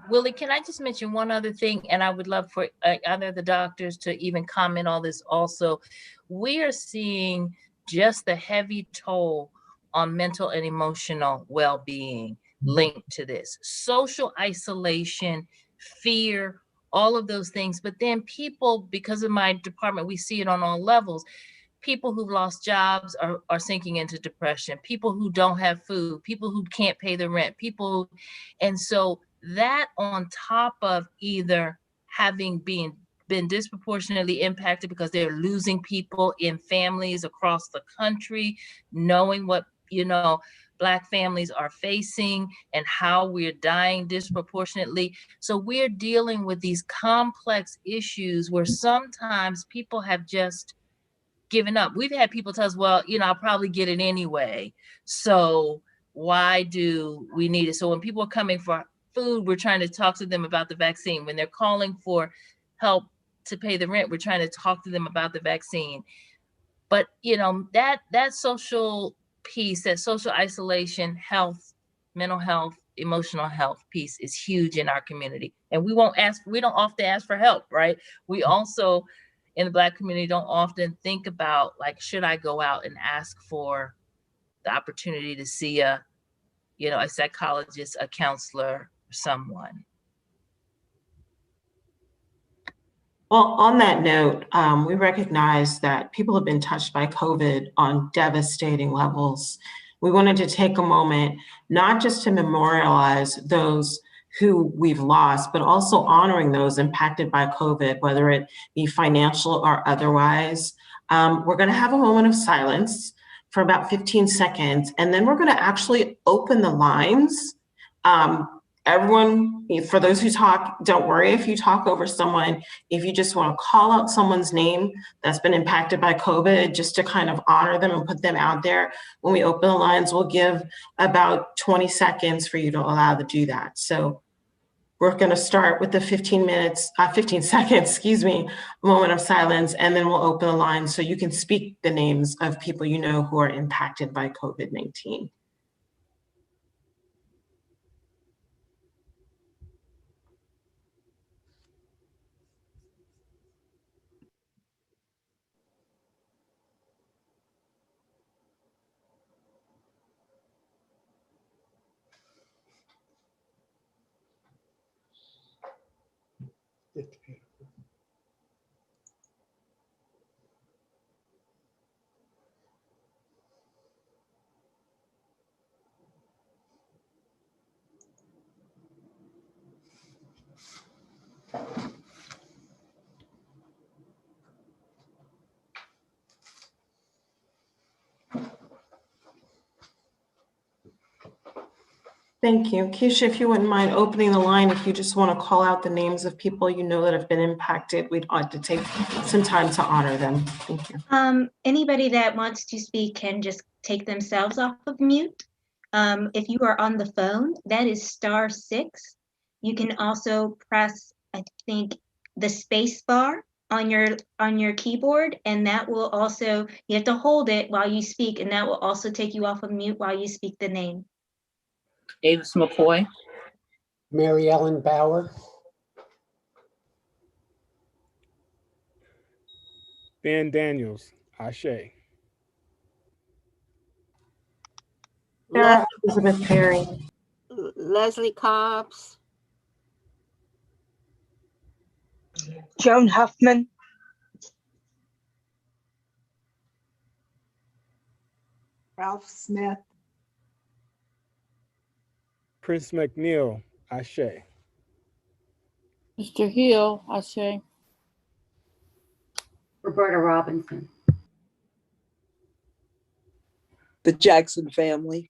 Willie, can I just mention one other thing? And I would love for either of the doctors to even comment on this also. We are seeing just the heavy toll on mental and emotional well-being linked to this. Social isolation, fear, all of those things. But then people, because of my department, we see it on all levels. People who've lost jobs are sinking into depression. People who don't have food, people who can't pay the rent, and so that on top of either having been disproportionately impacted because they're losing people in families across the country, knowing what, Black families are facing and how we're dying disproportionately. So we're dealing with these complex issues where sometimes people have just given up. We've had people tell us, well, I'll probably get it anyway. So why do we need it? So when people are coming for food, we're trying to talk to them about the vaccine. When they're calling for help to pay the rent, we're trying to talk to them about the vaccine. But that social piece, that social isolation, health, mental health, emotional health piece is huge in our community. And we don't often ask for help, right? We also in the Black community don't often think about, like, should I go out and ask for the opportunity to see a psychologist, a counselor, someone. Well, on that note, we recognize that people have been touched by COVID on devastating levels. We wanted to take a moment, not just to memorialize those who we've lost, but also honoring those impacted by COVID, whether it be financial or otherwise. We're gonna have a moment of silence for about 15 seconds, and then we're gonna actually open the lines. Everyone, for those who talk, don't worry if you talk over someone. If you just want to call out someone's name that's been impacted by COVID, just to kind of honor them and put them out there. When we open the lines, we'll give about 20 seconds for you to allow to do that. So we're going to start with the 15 seconds, moment of silence, and then we'll open the lines so you can speak the names of people you know who are impacted by COVID-19. Thank you. Keisha, if you wouldn't mind opening the line, if you just want to call out the names of people you know that have been impacted, we'd like to take some time to honor them. Thank you. Anybody that wants to speak can just take themselves off of mute. If you are on the phone, that is *6. You can also press, I think, the space bar on your keyboard, and that will also, you have to hold it while you speak, and that will also take you off of mute while you speak the name. Avis McCoy. Mary Ellen Bauer. Ben Daniels, Ashe. Sarah Elizabeth Perry. Leslie Cobbs. Joan Huffman. Ralph Smith. Prince McNeil, Ashe. Mr. Hill, Ashe. Roberta Robinson. The Jackson family.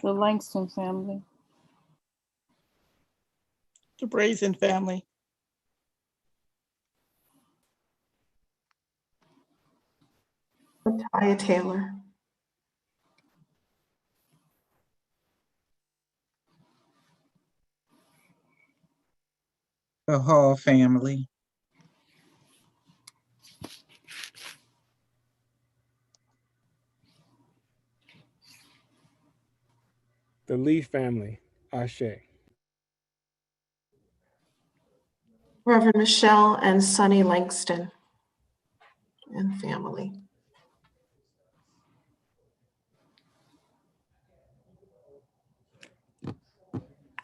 The Langston family. The Brazen family. Taya Taylor. The Hall family. The Lee family, Ashe. Reverend Michelle and Sonny Langston and family.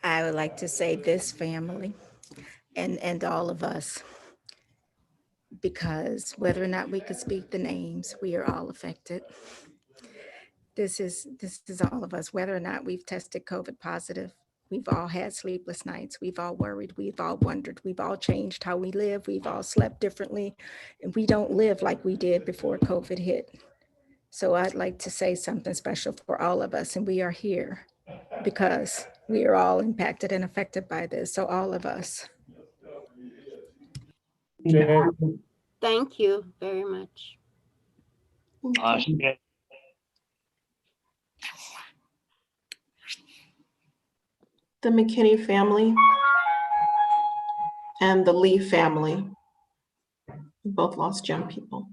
I would like to say this family and all of us, because whether or not we could speak the names, we are all affected. This is all of us, whether or not we've tested COVID positive. We've all had sleepless nights. We've all worried. We've all wondered. We've all changed how we live. We've all slept differently. And we don't live like we did before COVID hit. So I'd like to say something special for all of us. And we are here because we are all impacted and affected by this. So all of us. Thank you very much. the McKinney family, and the Lee family. We both lost young people.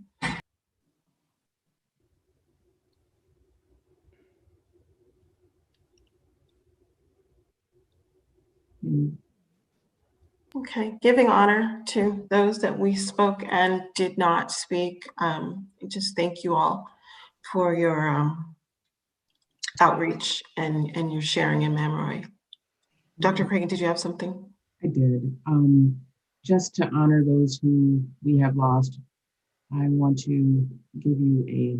Okay, giving honor to those that we spoke and did not speak. Just thank you all for your outreach and your sharing in memory. Dr. Cragen, did you have something? I did. Just to honor those who we have lost, I want to give you a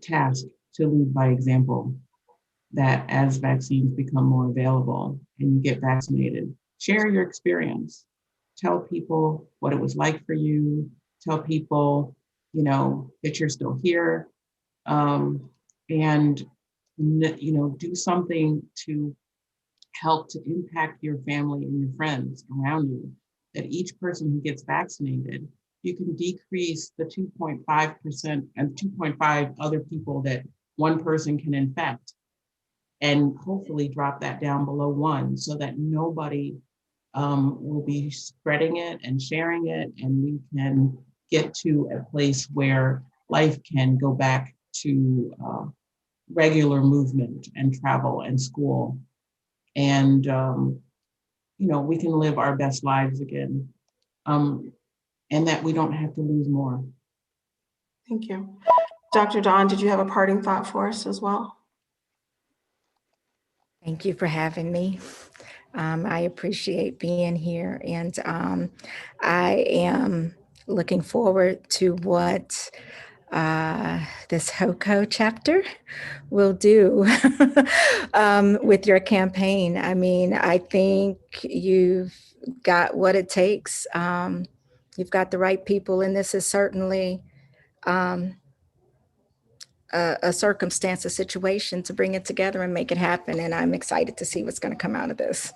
task to lead by example, that as vaccines become more available and you get vaccinated, share your experience. Tell people what it was like for you. Tell people, that you're still here, and do something to help to impact your family and your friends around you. That each person who gets vaccinated, you can decrease the 2.5% and 2.5 other people that one person can infect, and hopefully drop that down below 1 so that nobody will be spreading it and sharing it, and we can get to a place where life can go back to regular movement and travel and school, and we can live our best lives again, and that we don't have to lose more. Thank you. Dr. Dawn, did you have a parting thought for us as well? Thank you for having me. I appreciate being here, and I am looking forward to what this HOCO chapter will do with your campaign. I mean, I think you've got what it takes. You've got the right people, and this is certainly a circumstance, a situation to bring it together and make it happen. And I'm excited to see what's going to come out of this.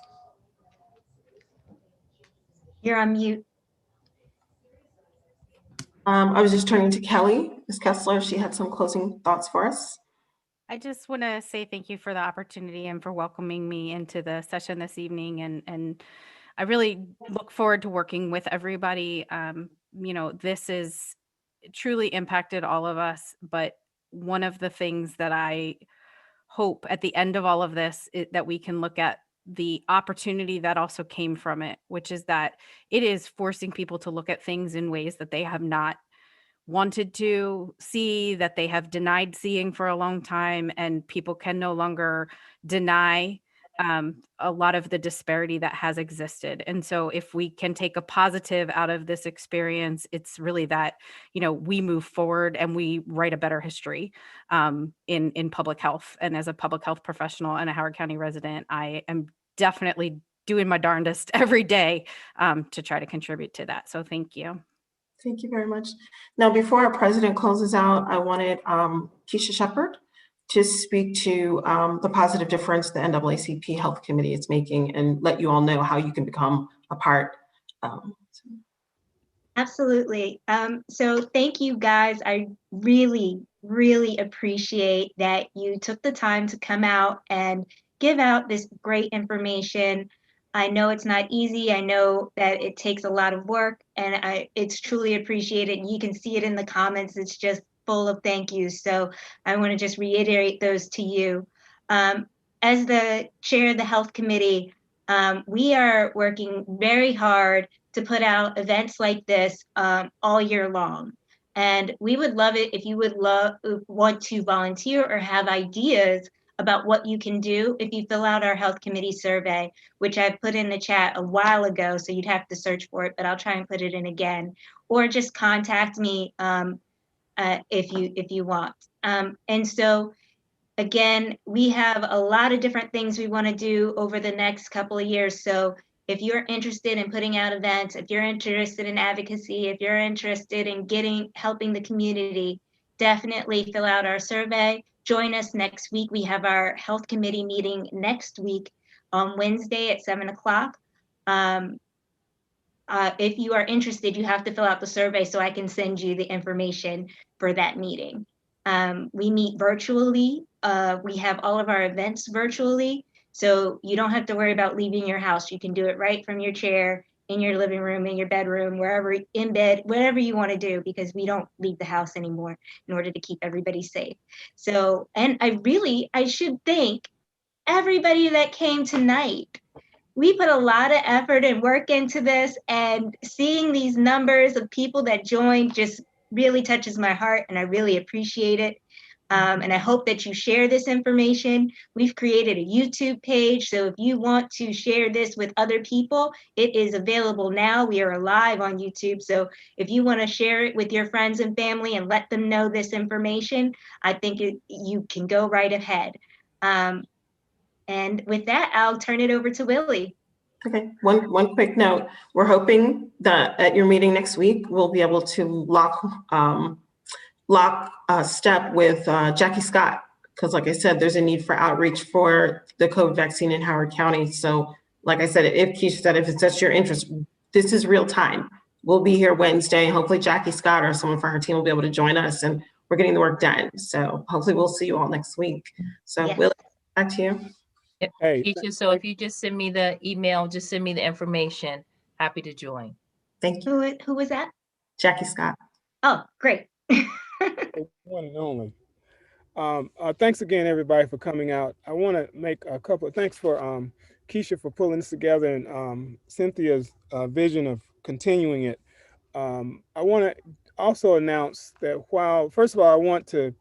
You're on mute. I was just turning to Kelly, Ms. Kessler. She had some closing thoughts for us. I just want to say thank you for the opportunity and for welcoming me into the session this evening. And I really look forward to working with everybody. This has truly impacted all of us, but one of the things that I hope at the end of all of this is that we can look at the opportunity that also came from it, which is that it is forcing people to look at things in ways that they have not wanted to see, that they have denied seeing for a long time, and people can no longer deny a lot of the disparity that has existed. And so if we can take a positive out of this experience, it's really that, we move forward and we write a better history in public health. And as a public health professional and a Howard County resident, I am definitely doing my darndest every day to try to contribute to that. So thank you. Thank you very much. Now, before our president closes out, I wanted Keisha Shepard to speak to the positive difference the NAACP Health Committee is making and let you all know how you can become a part. Absolutely. So thank you guys. I really, really appreciate that you took the time to come out and give out this great information. I know it's not easy. I know that it takes a lot of work, and it's truly appreciated. You can see it in the comments. It's just full of thank yous. So I want to just reiterate those to you. As the chair of the health committee, we are working very hard to put out events like this all year long. And we would love it if you would want to volunteer or have ideas about what you can do if you fill out our health committee survey, which I put in the chat a while ago, so you'd have to search for it, but I'll try and put it in again, or just contact me if you want. And so again, we have a lot of different things we want to do over the next couple of years. So if you're interested in putting out events, if you're interested in advocacy, if you're interested in helping the community, definitely fill out our survey. Join us next week. We have our health committee meeting next week on Wednesday at 7 o'clock. If you are interested, you have to fill out the survey so I can send you the information for that meeting. We meet virtually. We have all of our events virtually. So you don't have to worry about leaving your house. You can do it right from your chair, in your living room, in your bedroom, wherever, in bed, whatever you want to do, because we don't leave the house anymore in order to keep everybody safe. So, and I should thank everybody that came tonight. We put a lot of effort and work into this, and seeing these numbers of people that joined just really touches my heart, and I really appreciate it. And I hope that you share this information. We've created a YouTube page, so if you want to share this with other people, it is available now. We are live on YouTube, so if you want to share it with your friends and family and let them know this information, I think you can go right ahead. And with that, I'll turn it over to Willie. Okay, one quick note. We're hoping that at your meeting next week, we'll be able to lock step with Jackie Scott, because like I said, there's a need for outreach for the COVID vaccine in Howard County. So like I said, if Keisha said, if it's such your interest, this is real time. We'll be here Wednesday. Hopefully Jackie Scott or someone from her team will be able to join us, and we're getting the work done. So hopefully we'll see you all next week. So Yes. Willie, back to you. Hey, Keisha, so if you just send me the email, just send me the information. Happy to join. Thank you. Who was that? Jackie Scott. Oh, great. one and only. Thanks again, everybody, for coming out. I want to make a couple of thanks for Keisha for pulling this together, and Cynthia's vision of continuing it. I want to also announce that first of all, I want to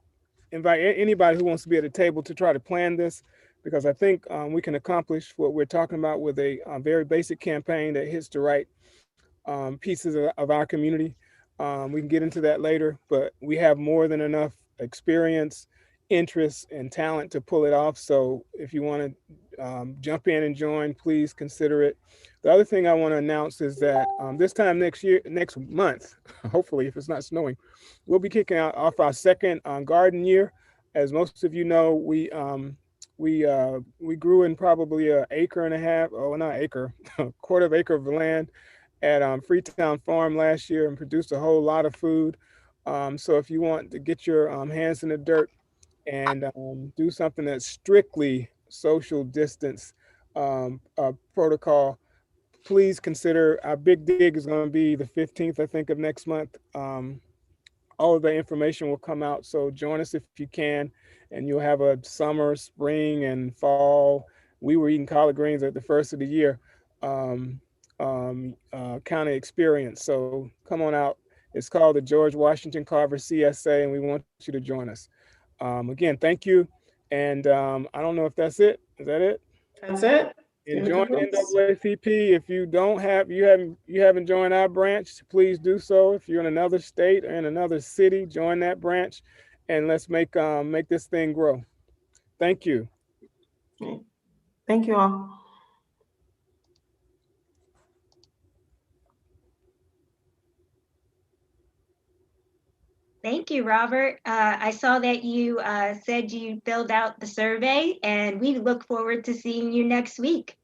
invite anybody who wants to be at the table to try to plan this, because I think we can accomplish what we're talking about with a very basic campaign that hits the right pieces of our community. We can get into that later, but we have more than enough experience, interest, and talent to pull it off. So if you want to jump in and join, please consider it. The other thing I want to announce is that this time next month, hopefully if it's not snowing, we'll be kicking off our second garden year. As most of you know, we grew in probably an acre and a half, a quarter of acre of land at Freetown Farm last year, and produced a whole lot of food. So if you want to get your hands in the dirt and do something that's strictly social distance protocol, please consider. Our big dig is going to be the 15th, I think, of next month. All of the information will come out, so join us if you can, and you'll have a summer, spring, and fall. We were eating collard greens at the first of the year kind of experience. So come on out. It's called the George Washington Carver CSA, and we want you to join us. Again, thank you. And I don't know if that's it. Is that it? That's it. And join NAACP. If you haven't joined our branch, please do so. If you're in another state or in another city, join that branch, and let's make this thing grow. Thank you. Thank you all. Thank you, Robert. I saw that you said you filled out the survey, and we look forward to seeing you next week.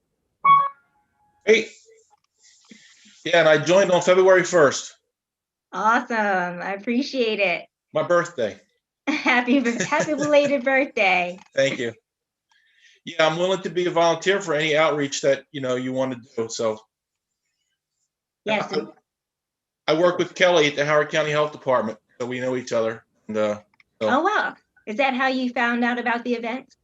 Hey. Yeah, and I joined on February 1st. Awesome. I appreciate it. My birthday. Happy belated birthday. Thank you. Yeah, I'm willing to be a volunteer for any outreach that you want to do. So yes. I work with Kelly at the Howard County Health Department, so we know each other. And Oh wow. Is that how you found out about the event?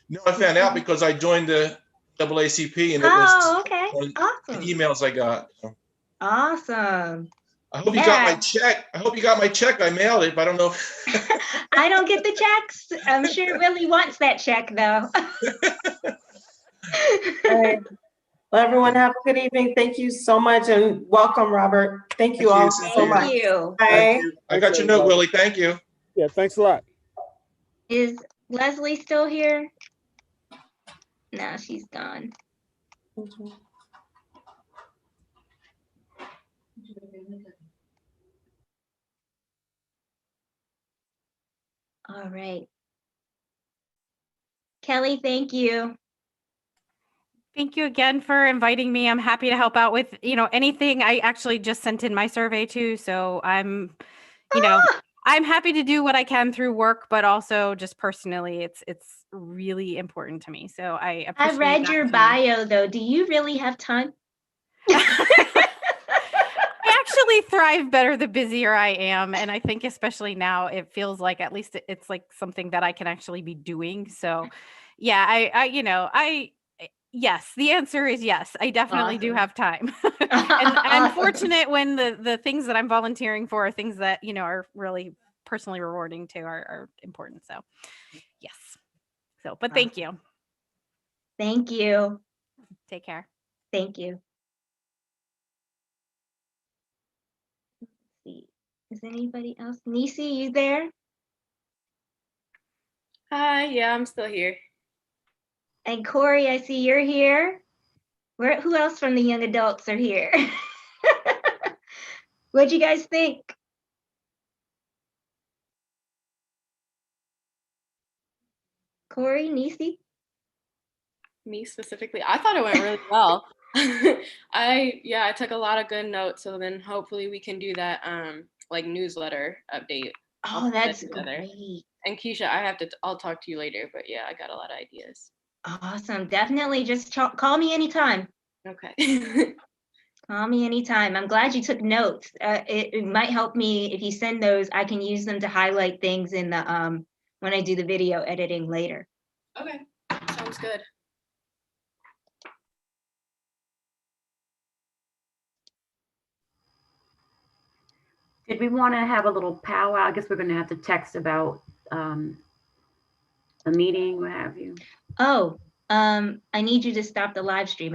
No, I found out because I joined the NAACP, and it was okay. Awesome. the emails I got. So. Awesome. I hope you got my check. I hope you got my check. I mailed it, but I don't know. I don't get the checks. I'm sure Willie wants that check though. All right. Well, everyone have a good evening. Thank you so much, and welcome, Robert. Thank you all so much. Thank you. Thank you. I got your note, Willie. Thank you. Yeah, thanks a lot. Is Leslie still here? No, she's gone. All right. Kelly, thank you. Thank you again for inviting me. I'm happy to help out with, anything. I actually just sent in my survey too. So I'm happy to do what I can through work, but also just personally, it's really important to me. So I I appreciate read that your too. bio though. Do you really have time? I actually thrive better the busier I am. And I think especially now it feels like at least it's like something that I can actually be doing. So yeah, yes, the answer is yes. I definitely do Awesome. have time. And I'm Awesome. fortunate when the things that I'm volunteering for are things that, are really personally rewarding too, are important. So yes. So, but thank you. Thank you. Take care. Thank you. Let's see. Is anybody else? Nisi, you there? Hi, yeah, I'm still here. And Corey, I see you're here. Who else from the young adults are here? What'd you guys think? Corey, Nisi? Me specifically, I thought it went really well. I took a lot of good notes, so then hopefully we can do that like newsletter update. I'll Oh, put that that's together. great. And Keisha, I'll talk to you later, but yeah, I got a lot of ideas. Awesome. Definitely just call me anytime. Okay. Call me anytime. I'm glad you took notes. It might help me if you send those. I can use them to highlight things in the when I do the video editing later. Okay, sounds good. Did we want to have a little powwow? I guess we're going to have to text about a meeting, what have you. Oh, I need you to stop the live stream.